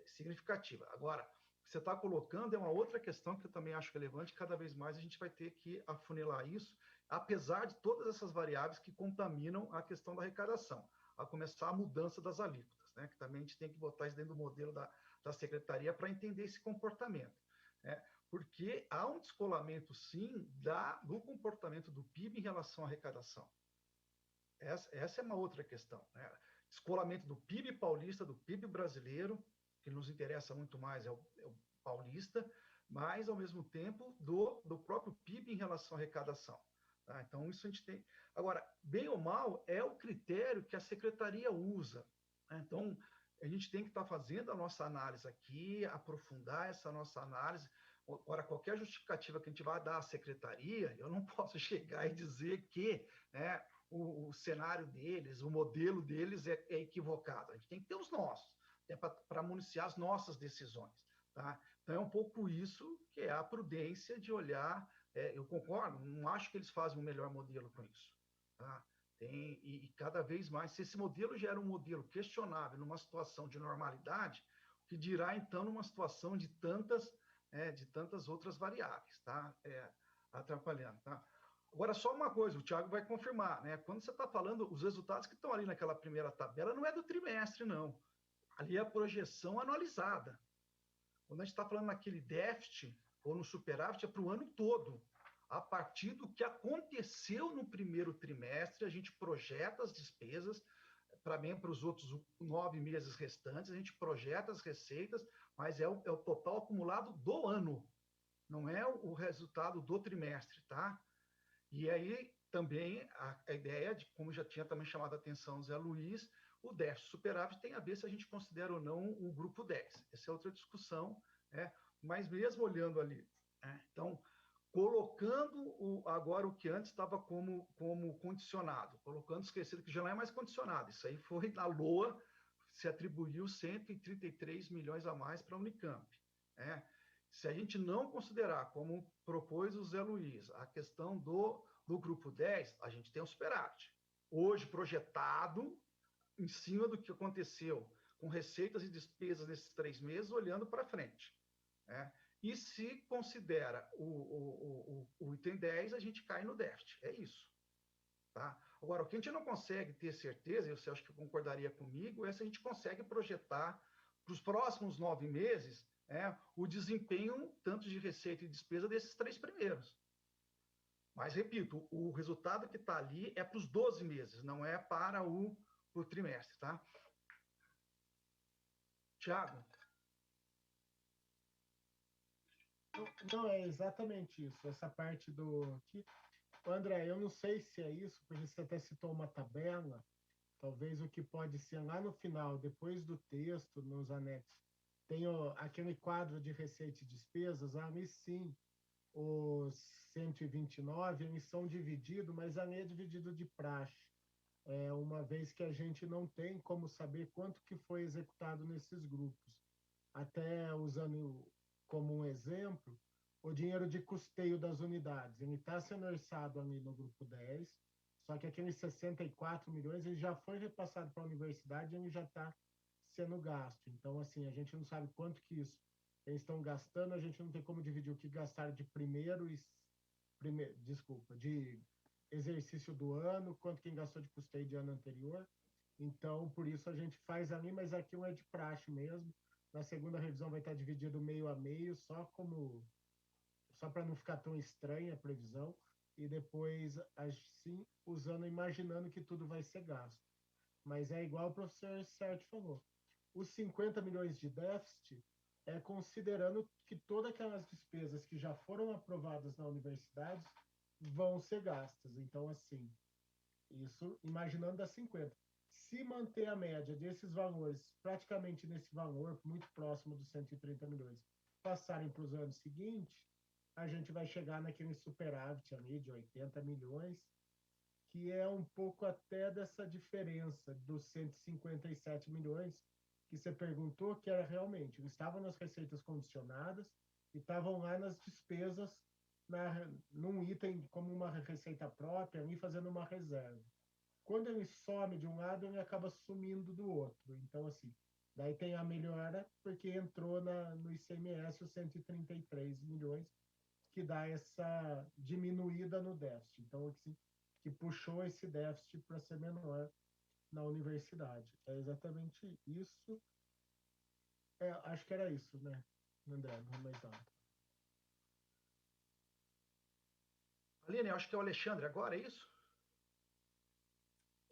significativa. Agora, o que você está colocando é uma outra questão que eu também acho relevante. Cada vez mais a gente vai ter que afunilar isso, apesar de todas essas variáveis que contaminam a questão da arrecadação, a começar a mudança das alíquotas, né? Que também a gente tem que botar isso dentro do modelo da secretaria para entender esse comportamento. Né? Porque há um descolamento, sim, do comportamento do PIB em relação à arrecadação. Essa é uma outra questão. Né? Descolamento do PIB paulista, do PIB brasileiro, que nos interessa muito mais é o paulista, mas, ao mesmo tempo, do próprio PIB em relação à arrecadação. Tá? Então, isso a gente tem... Agora, bem ou mal, é o critério que a secretaria usa. Né? Então, a gente tem que estar fazendo a nossa análise aqui, aprofundar essa nossa análise. Agora, qualquer justificativa que a gente vai dar à secretaria, eu não posso chegar e dizer que, né, o cenário deles, o modelo deles é equivocado. A gente tem que ter os nossos, para municiar as nossas decisões. Tá? Então, é um pouco isso que é a prudência de olhar. Eu concordo, não acho que eles fazem o melhor modelo com isso. Tá? E cada vez mais, se esse modelo já era um modelo questionável numa situação de normalidade, o que dirá, então, numa situação de tantas outras variáveis, tá? Atrapalhando. Tá? Agora, só uma coisa, o Thiago vai confirmar, né? Quando você está falando, os resultados que estão ali naquela primeira tabela não é do trimestre, não. Ali é a projeção anualizada. Quando a gente está falando naquele déficit ou no superávit, é para o ano todo. A partir do que aconteceu no primeiro trimestre, a gente projeta as despesas para os outros 9 meses restantes, a gente projeta as receitas, mas é o total acumulado do ano, não é o resultado do trimestre, tá? E aí também a ideia de, como já tinha também chamado a atenção o Zé Luiz, o déficit superávit tem a ver se a gente considera ou não o grupo 10. Essa é outra discussão, né? Mas mesmo olhando ali, né? Então, colocando agora o que antes estava como condicionado, colocando esquecido que já não é mais condicionado, isso aí foi na LOA, se atribuiu 133 milhões a mais para a Unicamp. Né? Se a gente não considerar, como propôs o Zé Luiz, a questão do grupo 10, a gente tem um superávit. Hoje projetado em cima do que aconteceu com receitas e despesas nesses 3 meses, olhando para frente. Né? E se considera o item 10, a gente cai no déficit. É isso. Tá? Agora, o que a gente não consegue ter certeza, e você acha que concordaria comigo, é se a gente consegue projetar para os próximos 9 meses o desempenho tanto de receita e despesa desses 3 primeiros. Mas, repito, o resultado que está ali é para os 12 meses, não é para o trimestre. Tá? Tiago? Não, é exatamente isso. Essa parte do... André, eu não sei se é isso, porque você até citou uma tabela, talvez o que pode ser lá no final, depois do texto, nos anexos, tem aquele quadro de receita e despesas, ali sim, os 129, eles são divididos, mas ali é dividido de praxe, uma vez que a gente não tem como saber quanto que foi executado nesses grupos. Até usando como um exemplo, o dinheiro de custeio das unidades, ele está sendo orçado ali no grupo 10, só que aqueles 64 milhões, ele já foi repassado para a universidade e ele já está sendo gasto. Então, assim, a gente não sabe quanto que isso eles estão gastando, a gente não tem como dividir o que gastaram de de exercício do ano, quanto quem gastou de custeio de ano anterior. Então, por isso a gente faz ali, mas aqui um é de praxe mesmo. Na segunda revisão vai estar dividido meio a meio, só para não ficar tão estranha a previsão, e depois, assim, imaginando que tudo vai ser gasto. Mas é igual o professor Sérgio falou. Os 50 milhões de déficit é considerando que todas aquelas despesas que já foram aprovadas na universidade vão ser gastas. Então, assim, isso imaginando das 50. Se manter a média desses valores, praticamente nesse valor, muito próximo dos 130 milhões, passarem para os anos seguintes, a gente vai chegar naquele superávit ali de 80 milhões, que é um pouco até dessa diferença dos 157 milhões que você perguntou, que era realmente, estavam nas receitas condicionadas e estavam lá nas despesas, num item como uma receita própria, ali fazendo uma reserva. Quando ele some de um lado, ele acaba sumindo do outro. Então, assim, daí tem a melhora, porque entrou no ICMS os 133 milhões, que dá essa diminuída no déficit. Então, que puxou esse déficit para ser menor na universidade. É exatamente isso. Acho que era isso, né, André? Mais alto. Aline, acho que é o Alexandre agora, é isso?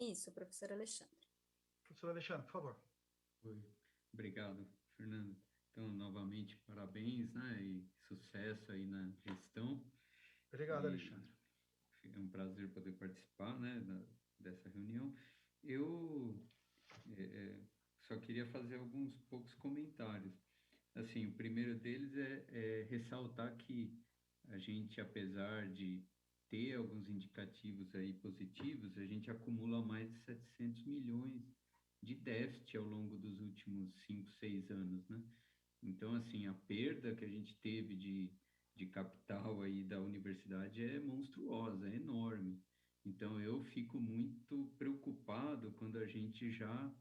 Isso, professor Alexandre. Professor Alexandre, por favor. Oi. Obrigado, Fernando. Então, novamente, parabéns, né, e sucesso aí na gestão. Obrigado, Alexandre. É um prazer poder participar, né, dessa reunião. Eu só queria fazer alguns poucos comentários. Assim, o primeiro deles é ressaltar que a gente, apesar de ter alguns indicativos aí positivos, a gente acumula mais de 700 milhões de déficit ao longo dos últimos 5, 6 anos, né? Então, assim, a perda que a gente teve de capital aí da universidade é monstruosa, é enorme. Então, eu fico muito preocupado quando a gente já,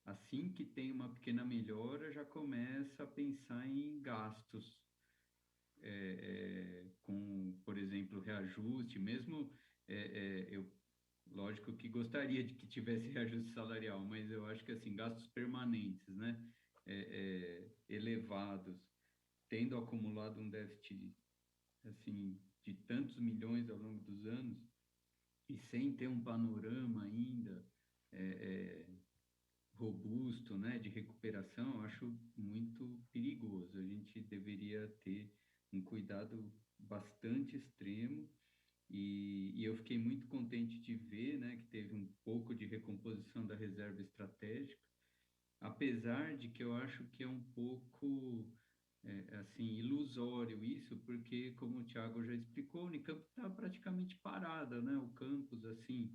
assim que tem uma pequena melhora, já começa a pensar em gastos com, por exemplo, reajuste, mesmo eu, lógico que gostaria de que tivesse reajuste salarial, mas eu acho que, assim, gastos permanentes, né, elevados, tendo acumulado um déficit, assim, de tantos milhões ao longo dos anos, e sem ter um panorama ainda robusto, né, de recuperação, eu acho muito perigoso. A gente deveria ter um cuidado bastante extremo e eu fiquei muito contente de ver, né, que teve um pouco de recomposição da reserva estratégica, apesar de que eu acho que é um pouco assim, ilusório isso, porque, como o Thiago já explicou, a Unicamp está praticamente parada, né? O campus, assim,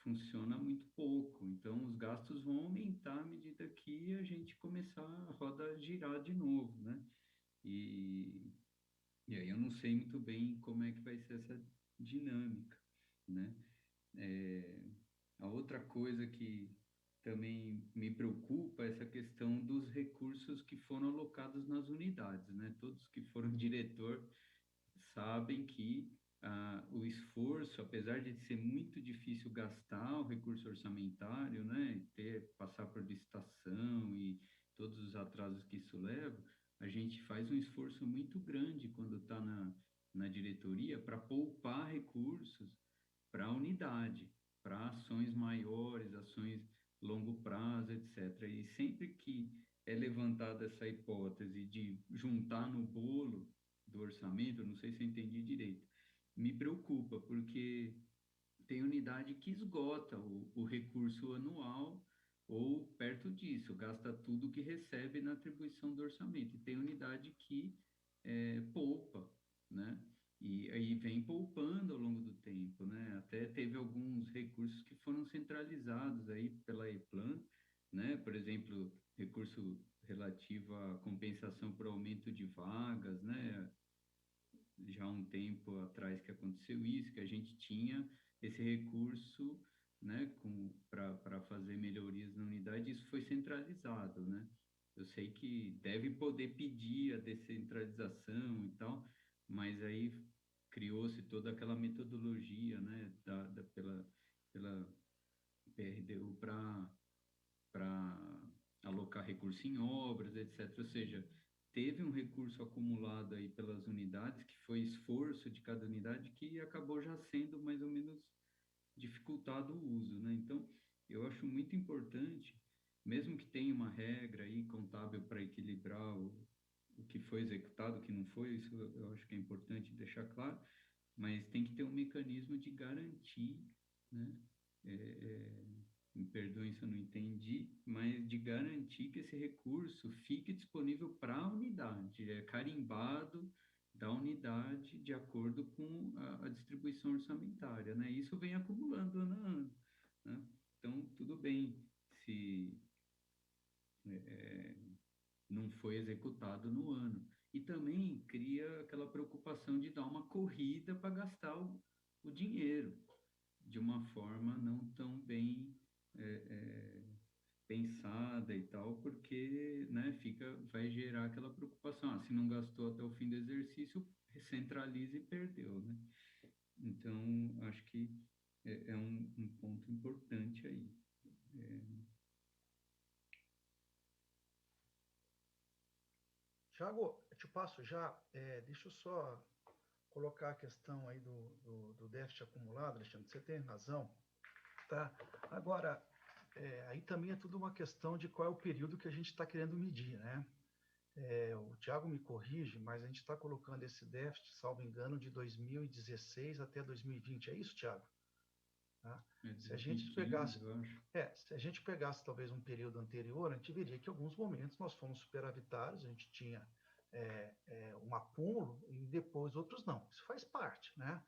funciona muito pouco, então os gastos vão aumentar à medida que a gente começar a roda girar de novo, né? E, e aí eu não sei muito bem como é que vai ser essa dinâmica, né? A outra coisa que também me preocupa é essa questão dos recursos que foram alocados nas unidades, né? Todos que foram diretor sabem que o esforço, apesar de ser muito difícil gastar o recurso orçamentário, né? Passar por licitação e todos os atrasos que isso leva, a gente faz um esforço muito grande quando está na diretoria para poupar recursos para a unidade, para ações maiores, ações longo prazo, etc. E sempre que é levantada essa hipótese de juntar no bolo do orçamento, não sei se eu entendi direito, me preocupa, porque tem unidade que esgota o recurso anual ou perto disso, gasta tudo que recebe na atribuição do orçamento. E tem unidade que poupa, né? E aí vem poupando ao longo do tempo, né? Até teve alguns recursos que foram centralizados aí pela EPLAN, né? Por exemplo, recurso relativo à compensação por aumento de vagas, né? Já há um tempo atrás que aconteceu isso, que a gente tinha esse recurso, né, para fazer melhorias na unidade, isso foi centralizado, né? Eu sei que deve poder pedir a descentralização e tal, mas aí criou-se toda aquela metodologia, né, pela PRDU para alocar recurso em obras, etc. Ou seja, teve um recurso acumulado aí pelas unidades, que foi esforço de cada unidade, que acabou já sendo mais ou menos dificultado o uso, né? Então, eu acho muito importante, mesmo que tenha uma regra aí contábil para equilibrar o que foi executado, o que não foi, isso eu acho que é importante deixar claro, mas tem que ter um mecanismo de garantir, né? Me perdoem se eu não entendi, mas de garantir que esse recurso fique disponível para a unidade, carimbado da unidade de acordo com a distribuição orçamentária, né? Isso vem acumulando ano a ano, né? Então, tudo bem se não foi executado no ano. E também cria aquela preocupação de dar uma corrida para gastar o dinheiro de uma forma não tão bem pensada e tal, porque, né, vai gerar aquela preocupação. Se não gastou até o fim do exercício, recentraliza e perdeu, né? Então, acho que é um ponto importante aí. Tiago, eu te passo já, deixa eu só colocar a questão aí do déficit acumulado, Alexandre, você tem razão, tá? Agora, aí também é tudo uma questão de qual é o período que a gente está querendo medir, né? O Tiago me corrige, mas a gente está colocando esse déficit, salvo engano, de 2016 até 2020, é isso, Tiago? Tá? Se a gente pegasse, se a gente pegasse talvez um período anterior, a gente veria que em alguns momentos nós fomos superavitários, a gente tinha um acúmulo e depois outros não. Isso faz parte, né?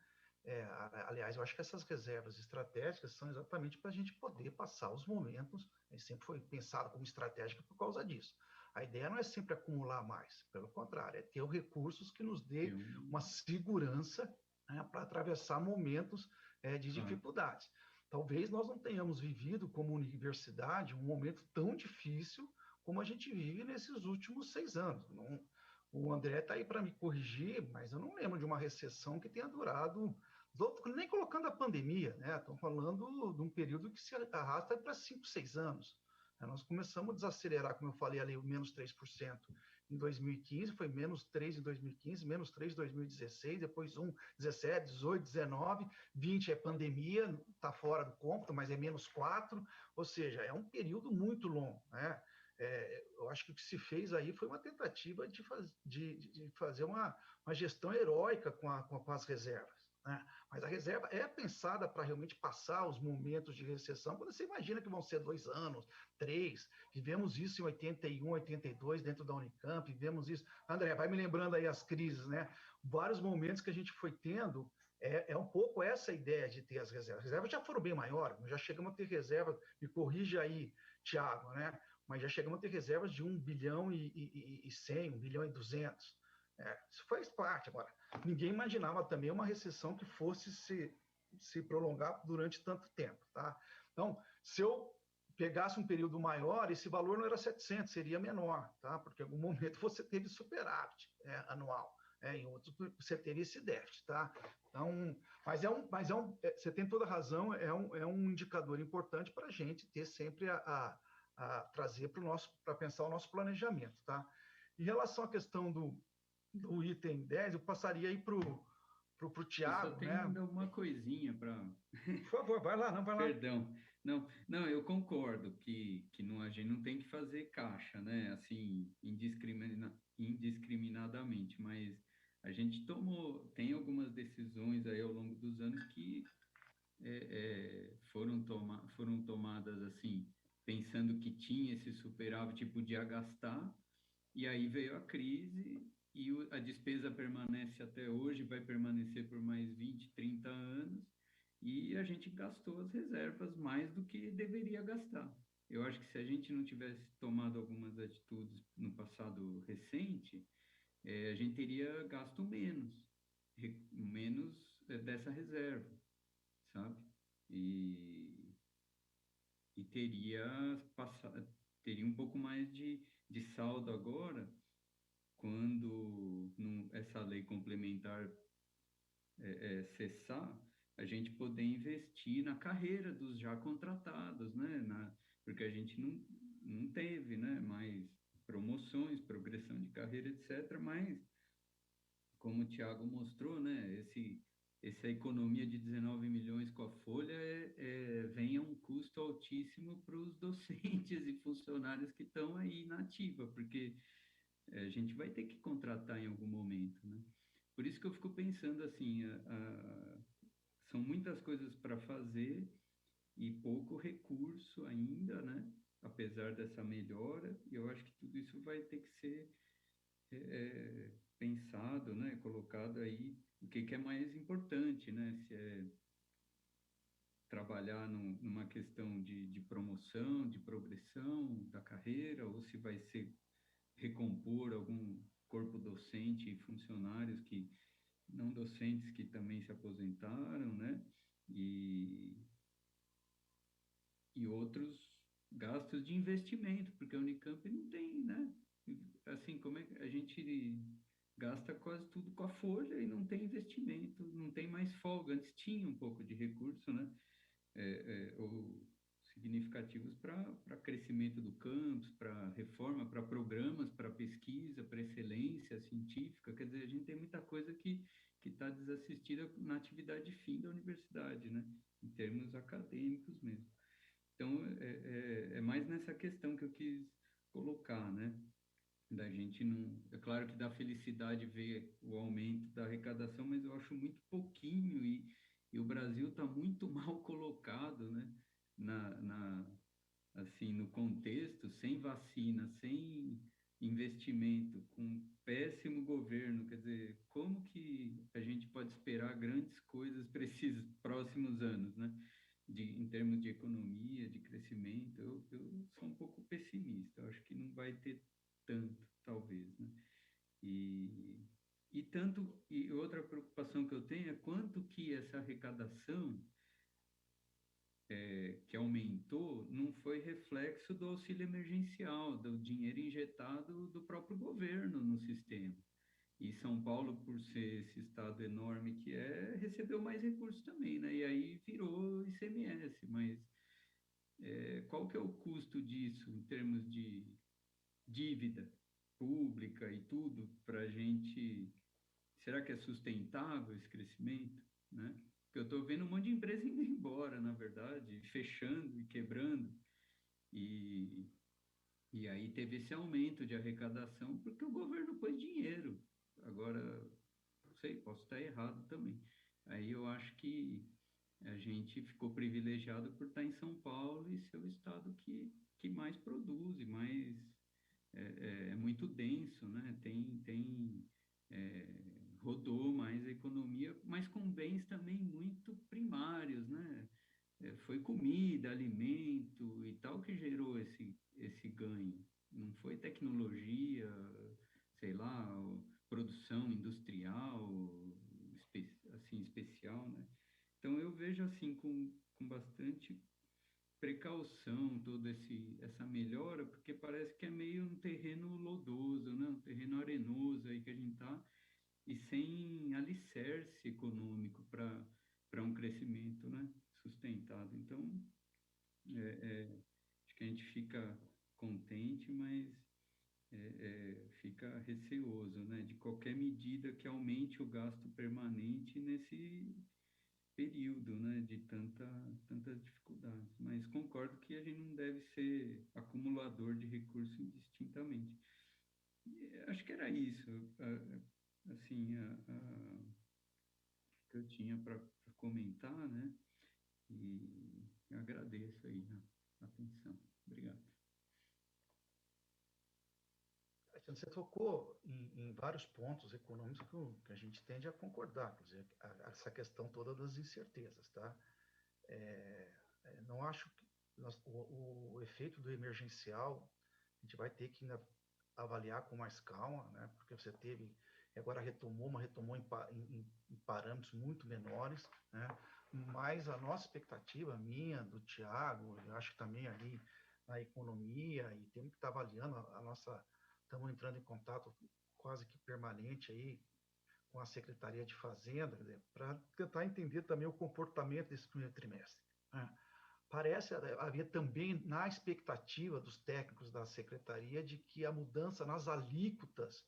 Aliás, eu acho que essas reservas estratégicas são exatamente para a gente poder passar os momentos, sempre foi pensado como estratégica por causa disso. A ideia não é sempre acumular mais, pelo contrário, é ter recursos que nos dê uma segurança, né, para atravessar momentos de dificuldades. Talvez nós não tenhamos vivido como universidade um momento tão difícil como a gente vive nesses últimos 6 anos. O André está aí para me corrigir, mas eu não lembro de uma recessão que tenha durado, nem colocando a pandemia, né? Estou falando de um período que se arrasta para 5, 6 anos. Nós começamos a desacelerar, como eu falei ali, o menos 3% em 2015, foi menos 3% em 2015, menos 3% em 2016, depois 1%, 17%, 18%, 19%, 20% é pandemia, está fora do cômputo, mas é menos 4%, ou seja, é um período muito longo, né? Eu acho que o que se fez aí foi uma tentativa de fazer uma gestão heróica com as reservas, né? Mas a reserva é pensada para realmente passar os momentos de recessão, quando você imagina que vão ser 2 anos, 3. Vivemos isso em 81, 82, dentro da Unicamp, vivemos isso. André, vai me lembrando aí as crises, né? Vários momentos que a gente foi tendo, um pouco essa ideia de ter as reservas. As reservas já foram bem maiores, já chegamos a ter reserva, me corrige aí, Tiago, né? Mas já chegamos a ter reservas de 1 bilhão e 100, 1 bilhão e 200. Isso faz parte. Agora, ninguém imaginava também uma recessão que fosse se prolongar durante tanto tempo, tá? Então, se eu pegasse um período maior, esse valor não era 700, seria menor, tá? Porque em algum momento você teve superávit anual, em outros você teria esse déficit, tá? Então, você tem toda a razão, é um indicador importante para a gente ter sempre a trazer para pensar o nosso planejamento, tá? Em relação à questão do item 10, eu passaria aí para o Tiago, eu só tenho né? ainda uma coisinha para... Por favor, vai lá, não vai lá. Perdão. Não, eu concordo que a gente não tem que fazer caixa, né? Assim, indiscriminadamente, mas a gente tem algumas decisões aí ao longo dos anos que foram tomadas assim, pensando que tinha esse superávit, podia gastar, e aí veio a crise e a despesa permanece até hoje, vai permanecer por mais 20, 30 anos, e a gente gastou as reservas mais do que deveria gastar. Eu acho que se a gente não tivesse tomado algumas atitudes no passado recente, a gente teria gasto menos dessa reserva, sabe? E teria teria um pouco mais de saldo agora, quando essa lei complementar cessar, a gente poder investir na carreira dos já contratados, né? Porque a gente não teve, né, mais promoções, progressão de carreira, etc. Mas, como o Thiago mostrou, né, essa economia de 19 milhões com a Folha vem a um custo altíssimo para os docentes e funcionários que estão aí na ativa, porque a gente vai ter que contratar em algum momento, né? Por isso que eu fico pensando assim, são muitas coisas para fazer e pouco recurso ainda, né? Apesar dessa melhora, e eu acho que tudo isso vai ter que ser pensado, né? Colocado aí, o que é mais importante, né? Se é trabalhar numa questão de promoção, de progressão da carreira, ou se vai ser recompor algum corpo docente e funcionários não docentes que também se aposentaram, né? E outros gastos de investimento, porque a Unicamp não tem, né? Assim, como é que a gente gasta quase tudo com a folha e não tem investimento, não tem mais folga. Antes tinha um pouco de recurso, né? Ou significativos para crescimento do campus, para reforma, para programas, para pesquisa, para excelência científica. Quer dizer, a gente tem muita coisa que está desassistida na atividade fim da universidade, né? Em termos acadêmicos mesmo. Então, é mais nessa questão que eu quis colocar, né? Da gente não... É claro que dá felicidade ver o aumento da arrecadação, mas eu acho muito pouquinho e o Brasil está muito mal colocado, né? Assim, no contexto, sem vacina, sem investimento, com péssimo governo, quer dizer, como que a gente pode esperar grandes coisas para esses próximos anos, né? Em termos de economia, de crescimento, eu sou um pouco pessimista, eu acho que não vai ter tanto, talvez, né? E outra preocupação que eu tenho é quanto que essa arrecadação que aumentou não foi reflexo do auxílio emergencial, do dinheiro injetado do próprio governo no sistema. E São Paulo, por ser esse estado enorme que recebeu mais recursos também, né? E aí virou ICMS, mas qual que é o custo disso em termos de dívida pública e tudo para a gente... Será que é sustentável esse crescimento, né? Porque eu estou vendo um monte de empresa indo embora, na verdade, fechando e quebrando. E aí teve esse aumento de arrecadação porque o governo pôs dinheiro. Agora, não sei, posso estar errado também. Aí eu acho que a gente ficou privilegiado por estar em São Paulo e ser o estado que mais produz, e mais é muito denso, né? Rodou mais a economia, mas com bens também muito primários, né? Foi comida, alimento e tal que gerou esse ganho. Não foi tecnologia, sei lá, produção industrial, assim, especial, né? Então eu vejo assim com bastante precaução toda essa melhora, porque parece que é meio um terreno lodoso, né? Um terreno arenoso aí que a gente está, e sem alicerce econômico para um crescimento, né? Sustentado. Então, acho que a gente fica contente, mas fica receoso, né? De qualquer medida que aumente o gasto permanente nesse período, né, de tantas dificuldades. Mas concordo que a gente não deve ser acumulador de recursos indistintamente. Acho que era isso, assim, que eu tinha para comentar, né? E eu agradeço aí a atenção. Obrigado. Você tocou em vários pontos econômicos que a gente tende a concordar, quer dizer, essa questão toda das incertezas, tá? Não acho que o efeito do emergencial a gente vai ter que ainda avaliar com mais calma, né? Porque você teve, agora retomou em parâmetros muito menores, né? Mas a nossa expectativa, minha, do Thiago, eu acho que também ali na economia e temos que estar avaliando a nossa, estamos entrando em contato quase que permanente aí com a Secretaria de Fazenda, para tentar entender também o comportamento desse primeiro trimestre, né? Parece haver também na expectativa dos técnicos da Secretaria de que a mudança nas alíquotas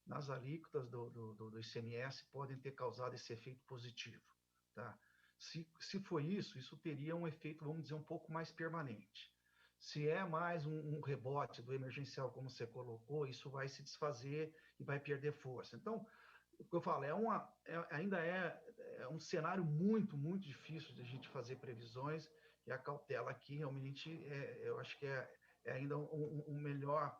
do ICMS podem ter causado esse efeito positivo, tá? Se for isso, isso teria um efeito, vamos dizer, um pouco mais permanente. Se é mais um rebote do emergencial, como você colocou, isso vai se desfazer e vai perder força. Então, o que eu falo, ainda é um cenário muito, muito difícil de a gente fazer previsões, e a cautela aqui realmente, eu acho que é ainda um melhor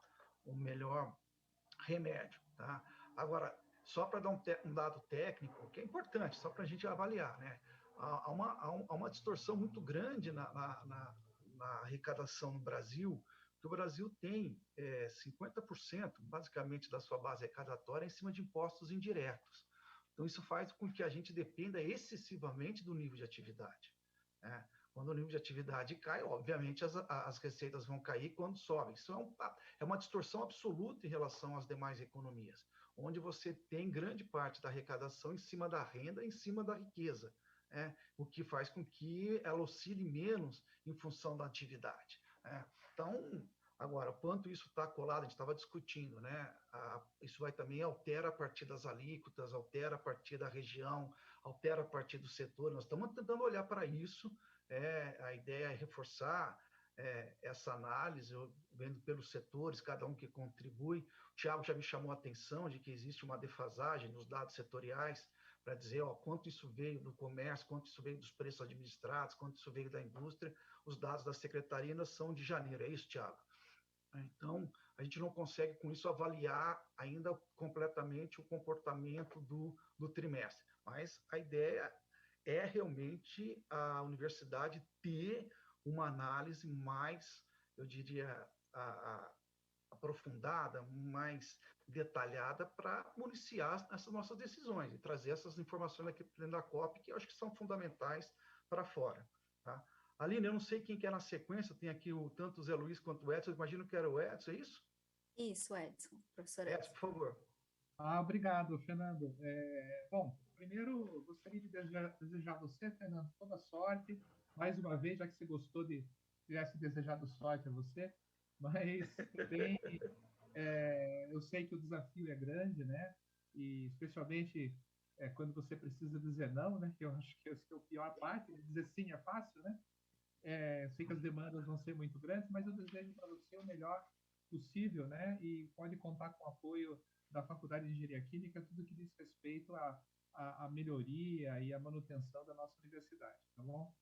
remédio, tá? Agora, só para dar um dado técnico, que é importante, só para a gente avaliar, né? Há uma distorção muito grande na arrecadação no Brasil, que o Brasil tem 50%, basicamente, da sua base arrecadatória em cima de impostos indiretos. Então, isso faz com que a gente dependa excessivamente do nível de atividade, né? Quando o nível de atividade cai, obviamente as receitas vão cair quando sobem. Isso é uma distorção absoluta em relação às demais economias, onde você tem grande parte da arrecadação em cima da renda, em cima da riqueza, né? O que faz com que ela oscile menos em função da atividade, né? Então, agora, quanto isso está colado, a gente estava discutindo, né? Isso vai também altera a partir das alíquotas, altera a partir da região, altera a partir do setor. Nós estamos tentando olhar para isso. A ideia é reforçar essa análise, vendo pelos setores, cada um que contribui. O Thiago já me chamou a atenção de que existe uma defasagem nos dados setoriais, para dizer quanto isso veio do comércio, quanto isso veio dos preços administrados, quanto isso veio da indústria. Os dados da Secretaria ainda são de janeiro, é isso, Thiago? Então, a gente não consegue, com isso, avaliar ainda completamente o comportamento do trimestre. Mas a ideia é realmente a universidade ter uma análise mais, eu diria, aprofundada, mais detalhada para municiar essas nossas decisões e trazer essas informações aqui dentro da COP, que eu acho que são fundamentais para fora, tá? Aline, eu não sei quem que é na sequência, tem aqui tanto o Zé Luiz quanto o Edson, eu imagino que era o Edson, é isso? Isso, Edson, professor Edson, por favor. Obrigado, Fernando. Bom, primeiro, gostaria de desejar a você, Fernando, toda sorte. Mais uma vez, já que você gostou de tivesse desejado sorte a você, mas também eu sei que o desafio é grande, né? E especialmente quando você precisa dizer não, né? Que eu acho que essa é a pior parte. Dizer sim é fácil, né? Sei que as demandas vão ser muito grandes, mas eu desejo para você o melhor possível, né? E pode contar com o apoio da Faculdade de Engenharia Química, tudo que diz respeito à melhoria e à manutenção da nossa universidade, tá bom?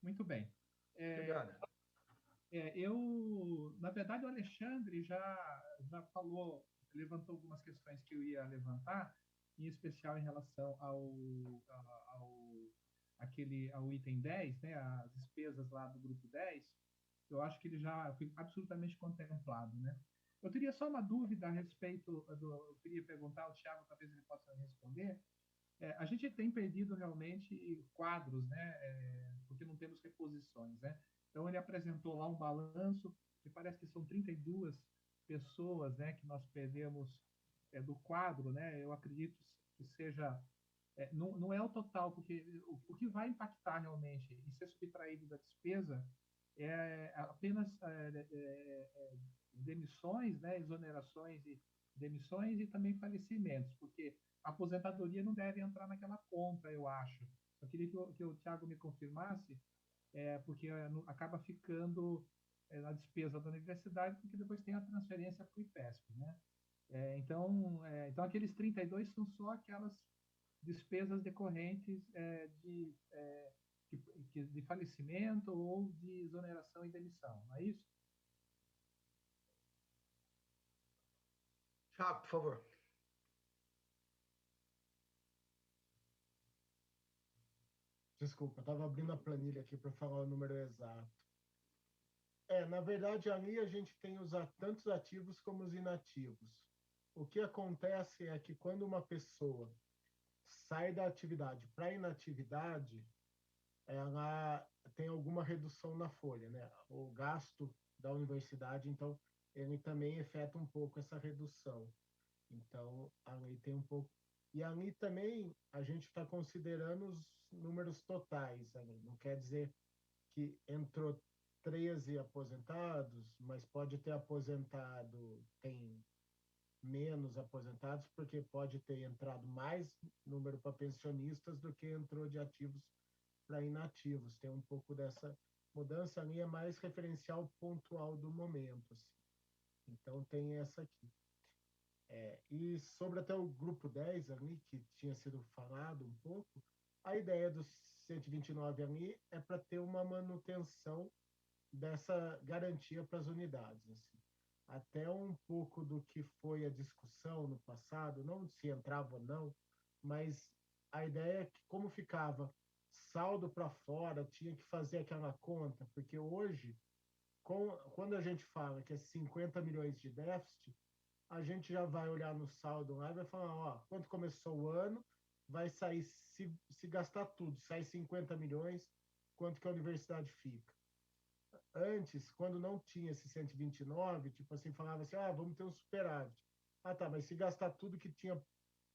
Muito bem. Obrigado. Na verdade, o Alexandre já falou, levantou algumas questões que eu ia levantar, em especial em relação ao item 10, né, as despesas lá do grupo 10. Eu acho que ele já foi absolutamente contemplado, né? Eu teria só uma dúvida a respeito eu queria perguntar ao Thiago, talvez ele possa responder. A gente tem perdido realmente quadros, né? Porque não temos reposições, né? Então ele apresentou lá um balanço, que parece que são 32 pessoas, né, que nós perdemos do quadro, né? Eu acredito que seja não é o total, porque o que vai impactar realmente e ser subtraído da despesa é apenas demissões, né, exonerações e demissões e também falecimentos, porque a aposentadoria não deve entrar naquela conta, eu acho. Eu queria que o Thiago me confirmasse, porque acaba ficando na despesa da universidade, porque depois tem a transferência para o IPESP, né? Então, aqueles 32 são só aquelas despesas decorrentes de falecimento ou de exoneração e demissão, não é isso? Thiago, por favor. Desculpa, estava abrindo a planilha aqui para falar o número exato. Na verdade, ali a gente tem tanto os ativos como os inativos. O que acontece é que quando uma pessoa sai da atividade para a inatividade, ela tem alguma redução na folha, né? O gasto da universidade, então ele também afeta um pouco essa redução. Então, ali tem um pouco. E ali também a gente está considerando os números totais. Ali. Não quer dizer que entrou 13 aposentados, mas pode ter aposentado, tem menos aposentados, porque pode ter entrado mais número para pensionistas do que entrou de ativos para inativos. Tem um pouco dessa mudança ali, é mais referencial pontual do momento. Assim. Então, tem essa aqui. E sobre até o grupo 10 ali, que tinha sido falado um pouco, a ideia do 129 ali é para ter uma manutenção dessa garantia para as unidades. Assim. Até um pouco do que foi a discussão no passado, não se entrava ou não, mas a ideia é que como ficava saldo para fora, tinha que fazer aquela conta, porque hoje, quando a gente fala que é 50 milhões de déficit, a gente já vai olhar no saldo lá e vai falar, ó, quando começou o ano, vai sair, se gastar tudo, sai 50 milhões, quanto que a universidade fica? Antes, quando não tinha esse 129, tipo assim, falava assim, vamos ter um superávit. Ah, tá, mas se gastar tudo que tinha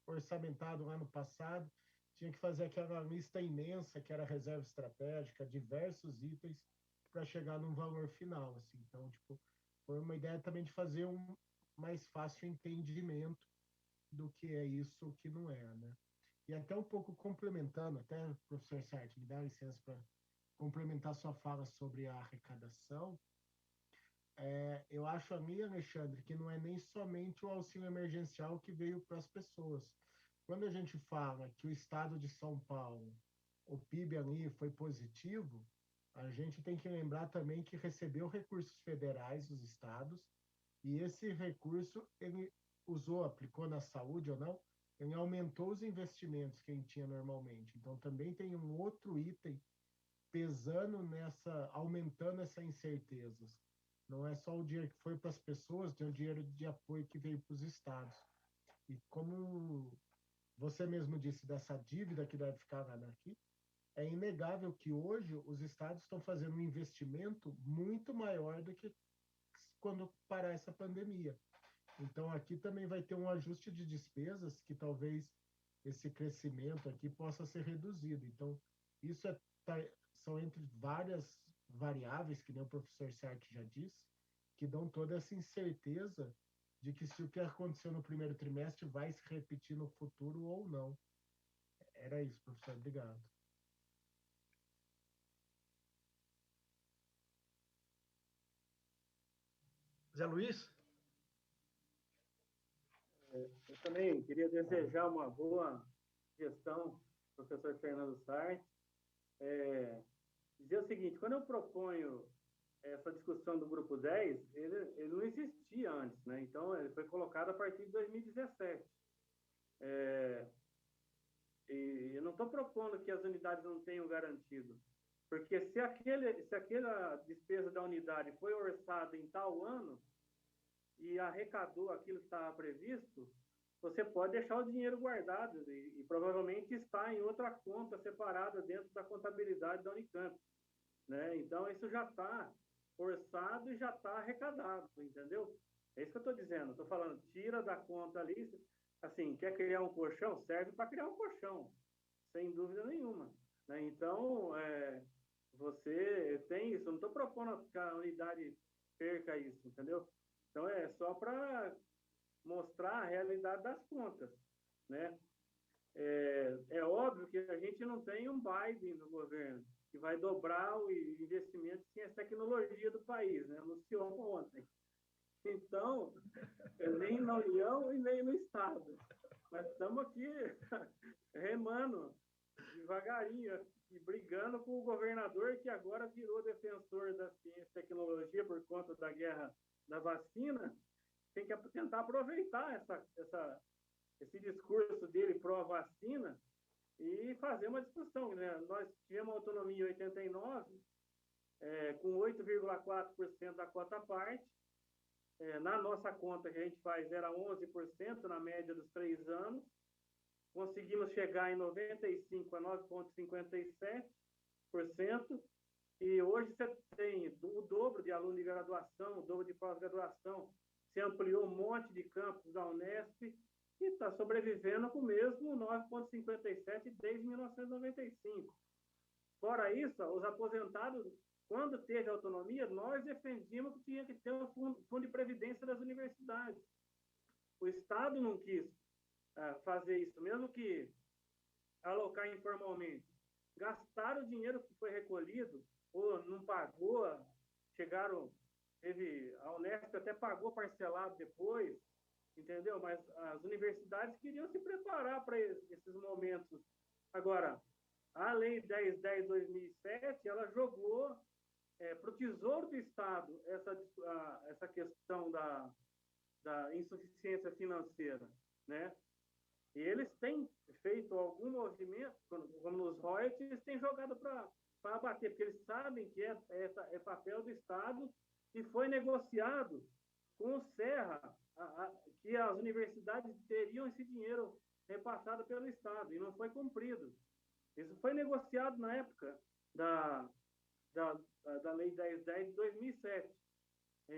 orçamentado lá no passado, tinha que fazer aquela lista imensa, que era reserva estratégica, diversos itens, para chegar num valor final, assim. Então, tipo, foi uma ideia também de fazer um mais fácil entendimento do que é isso, o que não é, né? E até um pouco complementando, até, professor Sartre, me dá licença para complementar sua fala sobre a arrecadação, eu acho a mim, Alexandre, que não é nem somente o auxílio emergencial que veio para as pessoas. Quando a gente fala que o estado de São Paulo, o PIB ali foi positivo, a gente tem que lembrar também que recebeu recursos federais dos estados, e esse recurso ele usou, aplicou na saúde ou não, ele aumentou os investimentos que a gente tinha normalmente. Então também tem um outro item pesando nessa, aumentando essa incertezas. Não é só o dinheiro que foi para as pessoas, tem o dinheiro de apoio que veio para os estados. E como você mesmo disse dessa dívida que deve ficar lá aqui, é inegável que hoje os estados estão fazendo um investimento muito maior do que quando parar essa pandemia. Então aqui também vai ter um ajuste de despesas que talvez esse crescimento aqui possa ser reduzido. Então isso são entre várias variáveis, que nem o professor Sartre já disse, que dão toda essa incerteza de que se o que aconteceu no primeiro trimestre vai se repetir no futuro ou não. Era isso, professor. Obrigado. Zé Luiz? Eu também queria desejar uma boa gestão, professor Fernando Sartre. Dizer o seguinte, quando eu proponho essa discussão do Grupo 10, ele não existia antes, né? Então, ele foi colocado a partir de 2017. E eu não estou propondo que as unidades não tenham garantido, porque se aquela despesa da unidade foi orçada em tal ano e arrecadou aquilo que estava previsto, você pode deixar o dinheiro guardado e provavelmente está em outra conta separada dentro da contabilidade da Unicamp. Né? Então, isso já está orçado e já está arrecadado, entendeu? É isso que eu estou dizendo. Estou falando, tira da conta ali, assim, quer criar um colchão? Serve para criar um colchão, sem dúvida nenhuma. Né? Então, você tem isso. Eu não estou propondo que a unidade perca isso, entendeu? Então, é só para mostrar a realidade das contas, né? É óbvio que a gente não tem um Biden no governo que vai dobrar o investimento em ciência e tecnologia do país, né? Anunciou ontem. Então, nem na União e nem no Estado. Mas estamos aqui remando devagarinho e brigando com o governador que agora virou defensor da ciência e tecnologia por conta da guerra da vacina. Tem que tentar aproveitar esse discurso dele pró-vacina e fazer uma discussão. Né? Nós tivemos autonomia em 89, com 8,4% da cota parte. Na nossa conta que a gente faz era 11% na média dos 3 anos. Conseguimos chegar em 95 a 9,57%. E hoje você tem o dobro de aluno de graduação, o dobro de pós-graduação, se ampliou um monte de campos da Unesp e está sobrevivendo com o mesmo 9,57 desde 1995. Fora isso, os aposentados, quando teve autonomia, nós defendíamos que tinha que ter um fundo de previdência das universidades. O Estado não quis fazer isso, mesmo que alocar informalmente. Gastaram o dinheiro que foi recolhido, ou não pagou, a Unesp até pagou parcelado depois, entendeu? Mas as universidades queriam se preparar para esses momentos. Agora, a Lei 1010/2007, ela jogou para o Tesouro do Estado essa questão da insuficiência financeira, né? E eles têm feito algum movimento, como nos royalties, eles têm jogado para abater, porque eles sabem que é papel do Estado e foi negociado com o Serra, que as universidades teriam esse dinheiro repassado pelo Estado, e não foi cumprido. Isso foi negociado na época da Lei 1010 de 2007.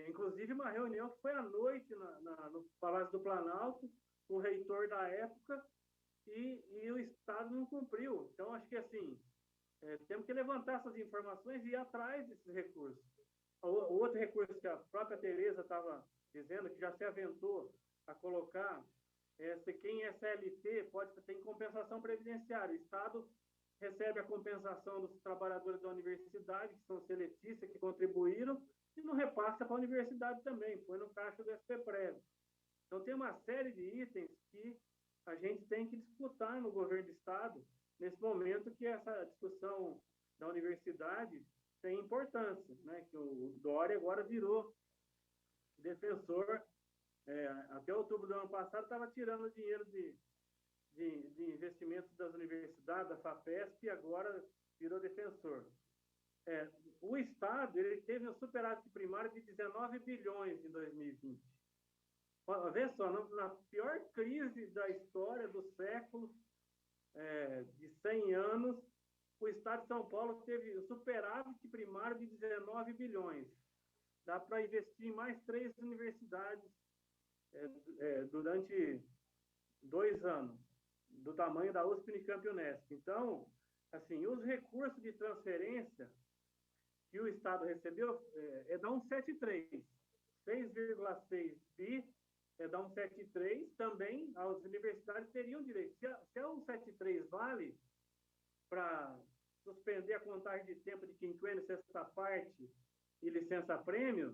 Inclusive, uma reunião que foi à noite no Palácio do Planalto, o reitor da época, e o Estado não cumpriu. Então, acho que, assim, temos que levantar essas informações e ir atrás desses recursos. O outro recurso que a própria Tereza estava dizendo, que já se aventou a colocar, quem é CLT tem compensação previdenciária. O Estado recebe a compensação dos trabalhadores da universidade, que são seletistas, que contribuíram, e não repassa para a universidade também, põe no caixa do SPPREV. Então, tem uma série de itens que a gente tem que disputar no governo do Estado, nesse momento que essa discussão da universidade tem importância, né? Que o Dória agora virou defensor, até outubro do ano passado estava tirando dinheiro de investimentos das universidades, da FAPESP, e agora virou defensor. O Estado ele teve um superávit primário de 19 bilhões em 2020. Vê só, na pior crise da história do século, de 100 anos, o Estado de São Paulo teve um superávit primário de 19 bilhões. Dá para investir em mais 3 universidades durante 2 anos, do tamanho da USP, Unicamp e Unesp. Então, assim, os recursos de transferência que o Estado recebeu dá um 7,3. 6,6 bi dá um 7,3. Também as universidades teriam direito. Se a 1,73 vale para suspender a contagem de tempo de quinquênio, sexta parte e licença-prêmio,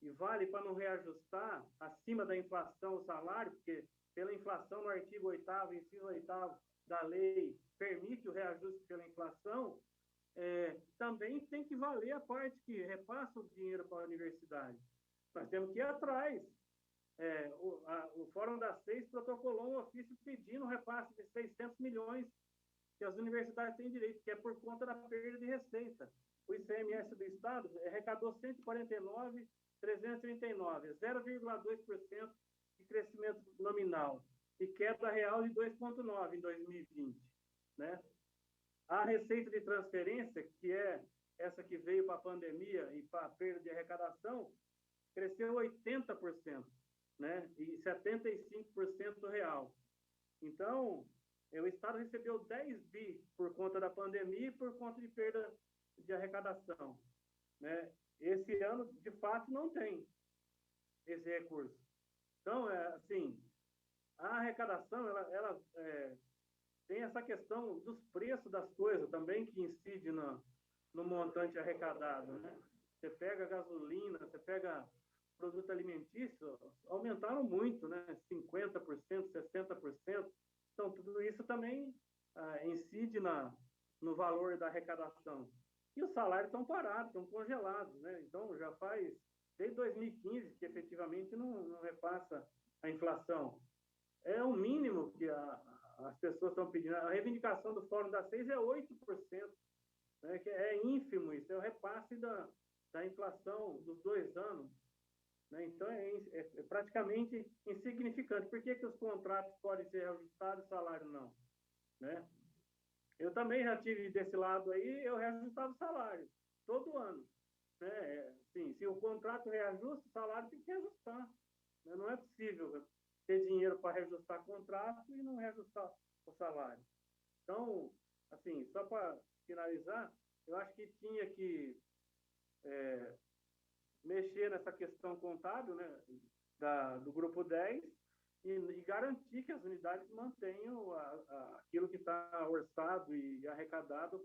e vale para não reajustar acima da inflação o salário, porque pela inflação no artigo 8º, inciso 8º da lei, permite o reajuste pela inflação, também tem que valer a parte que repassa o dinheiro para a universidade. Nós temos que ir atrás. O Fórum das 6 protocolou um ofício pedindo um repasse de 600 milhões que as universidades têm direito, que é por conta da perda de receita. O ICMS do Estado arrecadou 149.339, 0,2% de crescimento nominal, e queda real de 2,9% em 2020. Né? A receita de transferência, que é essa que veio para a pandemia e para a perda de arrecadação, cresceu 80%, né? E 75% real. Então, o Estado recebeu 10 bi por conta da pandemia e por conta de perda de arrecadação. Né? Esse ano, de fato, não tem esse recurso. Então, assim, a arrecadação, ela tem essa questão dos preços das coisas também, que incide no montante arrecadado. Né? Você pega gasolina, você pega produto alimentício, aumentaram muito, né? 50%, 60%. Então, tudo isso também incide no valor da arrecadação. E os salários estão parados, estão congelados, né? Então, já faz desde 2015 que efetivamente não repassa a inflação. É o mínimo que as pessoas estão pedindo. A reivindicação do Fórum das 6 é 8%, né? Que é ínfimo isso, é o repasse da inflação dos 2 anos. Né? Então, é praticamente insignificante. Por que os contratos podem ser ajustados e o salário não? Né? Eu também já tive desse lado aí, eu reajustava o salário. todo ano. Né? Assim, se o contrato reajusta, o salário tem que reajustar. Né? Não é possível ter dinheiro para reajustar contrato e não reajustar o salário. Então, assim, só para finalizar, eu acho que tinha que mexer nessa questão contábil, né, do grupo 10 e garantir que as unidades mantenham aquilo que está orçado e arrecadado,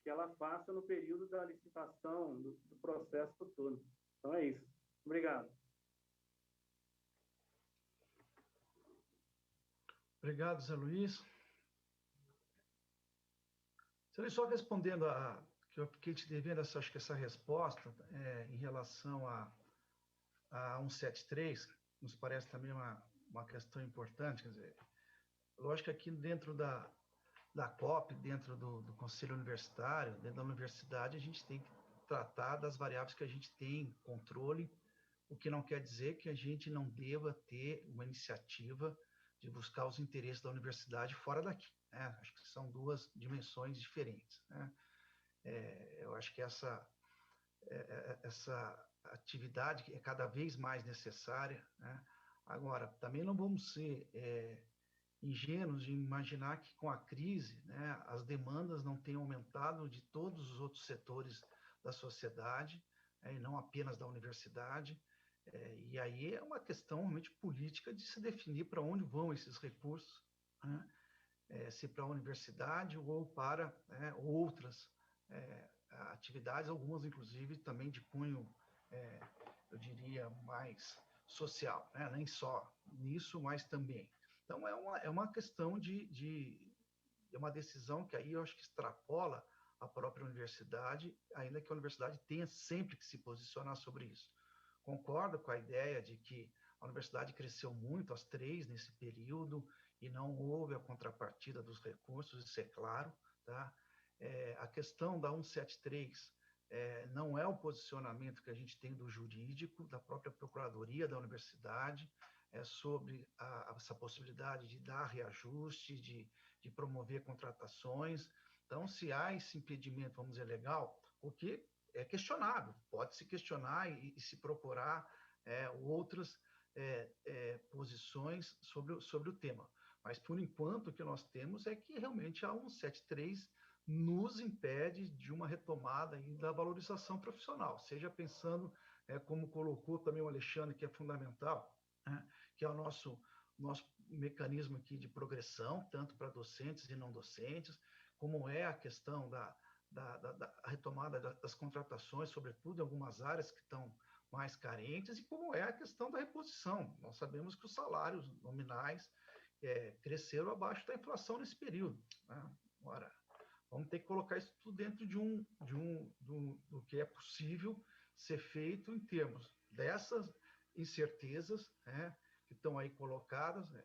que ela faça no período da licitação, do processo todo. Então é isso. Obrigado. Obrigado, Zé Luiz. Zé Luiz, só respondendo que eu fiquei te devendo acho que essa resposta em relação a 173, nos parece também uma questão importante, quer dizer, lógico que aqui dentro da COP, dentro do Conselho Universitário, dentro da universidade, a gente tem que tratar das variáveis que a gente tem controle, o que não quer dizer que a gente não deva ter uma iniciativa de buscar os interesses da universidade fora daqui. Né? Acho que são duas dimensões diferentes. Né? Eu acho que essa atividade é cada vez mais necessária. Né? Agora, também não vamos ser ingênuos de imaginar que com a crise, né, as demandas não tenham aumentado de todos os outros setores da sociedade, e não apenas da universidade. E aí é uma questão realmente política de se definir para onde vão esses recursos, né? Se para a universidade ou para outras atividades, algumas inclusive também de cunho, eu diria, mais social, né? Nem só nisso, mas também. Então é uma questão é uma decisão que aí eu acho que extrapola a própria universidade, ainda que a universidade tenha sempre que se posicionar sobre isso. Concordo com a ideia de que a universidade cresceu muito, as 3 nesse período, e não houve a contrapartida dos recursos, isso é claro. Tá? A questão da 173 não é o posicionamento que a gente tem do jurídico, da própria procuradoria da universidade, sobre essa possibilidade de dar reajuste, de promover contratações. Então, se há esse impedimento, vamos dizer, legal, o que é questionável, pode-se questionar e se procurar outras posições sobre o tema. Mas, por enquanto, o que nós temos é que realmente a 173 nos impede de uma retomada aí da valorização profissional, seja pensando, como colocou também o Alexandre, que é fundamental, né, que é o nosso mecanismo aqui de progressão, tanto para docentes e não docentes, como é a questão da retomada das contratações, sobretudo em algumas áreas que estão mais carentes, e como é a questão da reposição. Nós sabemos que os salários nominais cresceram abaixo da inflação nesse período. Né? Ora, vamos ter que colocar isso tudo dentro do que é possível ser feito em termos dessas incertezas, né, que estão aí colocadas. Né?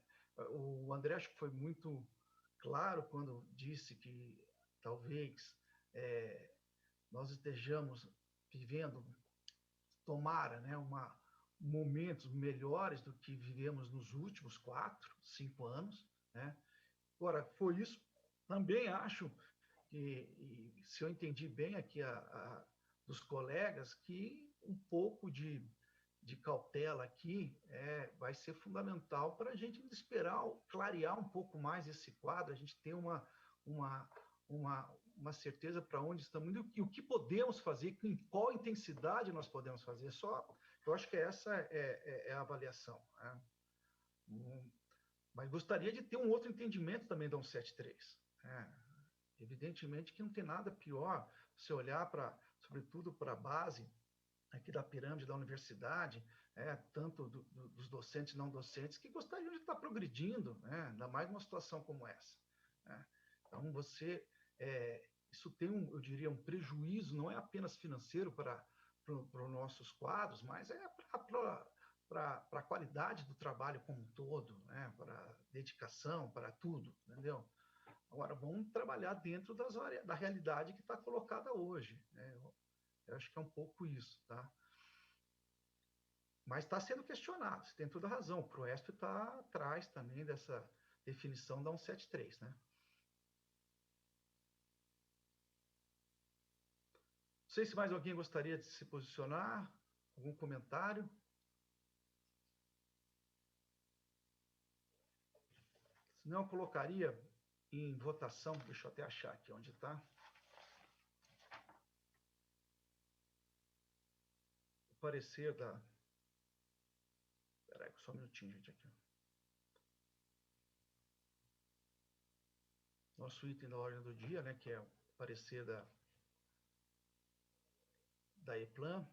O André acho que foi muito claro quando disse que talvez nós estejamos vivendo, tomara, né, momentos melhores do que vivemos nos últimos 4, 5 anos. Né? Agora, foi isso. Também acho que, se eu entendi bem aqui dos colegas, que um pouco de cautela aqui vai ser fundamental para a gente esperar, clarear um pouco mais esse quadro, a gente ter uma certeza para onde estamos indo e o que podemos fazer, com qual intensidade nós podemos fazer. Eu acho que essa é a avaliação. Né? Mas gostaria de ter um outro entendimento também da 173. Evidentemente que não tem nada pior se olhar sobretudo para a base aqui da pirâmide da universidade, tanto dos docentes e não docentes, que gostariam de estar progredindo, né? Ainda mais numa situação como essa. Né? Então, isso tem, eu diria, um prejuízo, não é apenas financeiro para os nossos quadros, mas para a qualidade do trabalho como um todo, né? Para a dedicação, para tudo, entendeu? Agora, vamos trabalhar dentro da realidade que está colocada hoje. Né? Eu acho que é um pouco isso, tá? Mas está sendo questionado, você tem toda a razão. O PROESP está atrás também dessa definição da 173, né? sei se mais alguém gostaria de se posicionar, algum comentário. Senão, eu colocaria em votação, deixa eu até achar aqui onde está. O parecer da... Espera aí, só um minutinho, gente, aqui. Nosso item da ordem do dia, né, que é o parecer da EPLAN.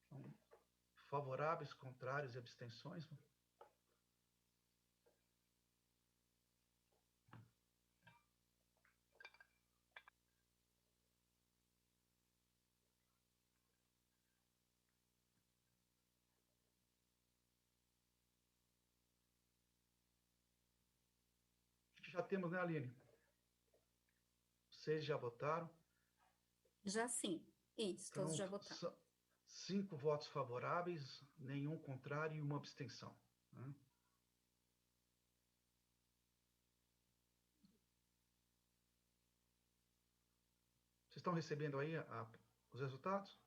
Então, favoráveis, contrários e abstenções. Já temos, né, Aline? Vocês já votaram? Já sim. Isso, Então, todos já votaram. 5 votos favoráveis, nenhum contrário e uma abstenção, né? Vocês estão recebendo aí os resultados?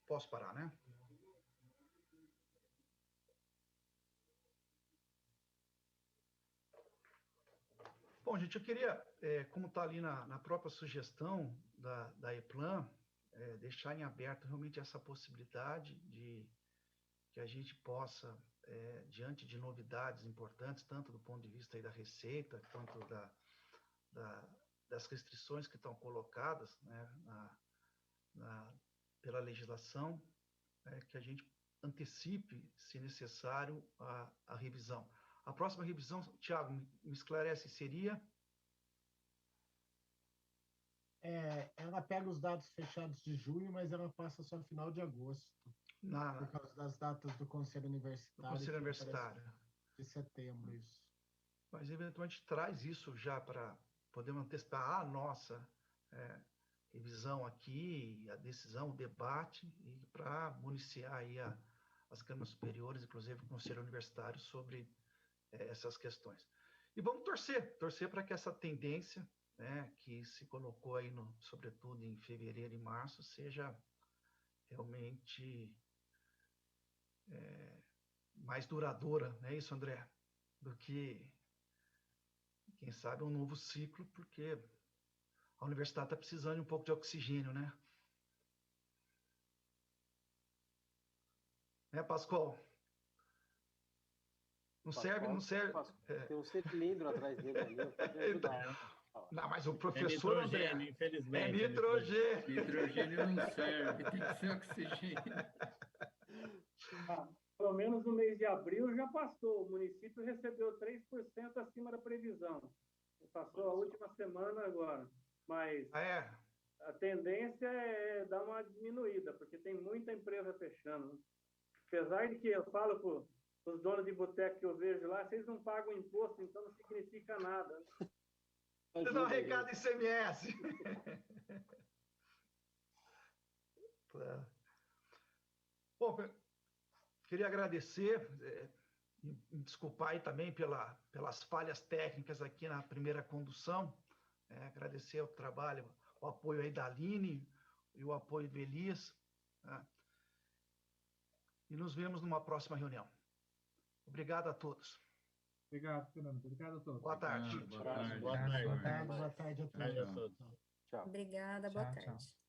Posso parar, né? Bom, gente, eu queria, como está ali na própria sugestão da EPLAN, deixar em aberto realmente essa possibilidade de que a gente possa, diante de novidades importantes, tanto do ponto de vista aí da receita, quanto das restrições que estão colocadas, né, pela legislação, que a gente antecipe, se necessário, a revisão. A próxima revisão, Tiago, me esclarece, seria? Ela pega os dados fechados de junho, mas ela passa só final de agosto, por causa das datas do Conselho Universitário. Do Conselho Universitário. De setembro, isso. Mas, eventualmente, traz isso já para podermos antecipar a nossa revisão aqui, a decisão, o debate, e para municiar aí as câmaras superiores, inclusive o Conselho Universitário, sobre essas questões. E vamos torcer para que essa tendência, né, que se colocou aí, sobretudo em fevereiro e março, seja realmente mais duradoura, não é isso, André? Do que, quem sabe, um novo ciclo, porque a universidade está precisando de um pouco de oxigênio, né? Né, Pascoal? Não serve. Tem um cilindro atrás dele ali, eu posso ajudar. Não, mas o professor, nitrogênio, infelizmente. É nitrogênio. Nitrogênio não serve, tem que ser oxigênio. Pelo menos no mês de abril já passou. O município recebeu 3% acima da previsão. Passou a última semana agora. Mas a tendência é dar uma diminuída, porque tem muita empresa fechando. Apesar de que eu falo para os donos de boteco que eu vejo lá, vocês não pagam imposto, então não significa nada. Você dá um recado ICMS. Bom, queria agradecer, me desculpar aí também pelas falhas técnicas aqui na primeira condução, agradecer o trabalho, o apoio aí da Aline e o apoio do Elias, né? E nos vemos numa próxima reunião. Obrigado a todos. Obrigado, Fernando. Obrigado a todos. Boa tarde. Boa tarde. Boa tarde a todos. Tchau. Obrigada, boa tarde.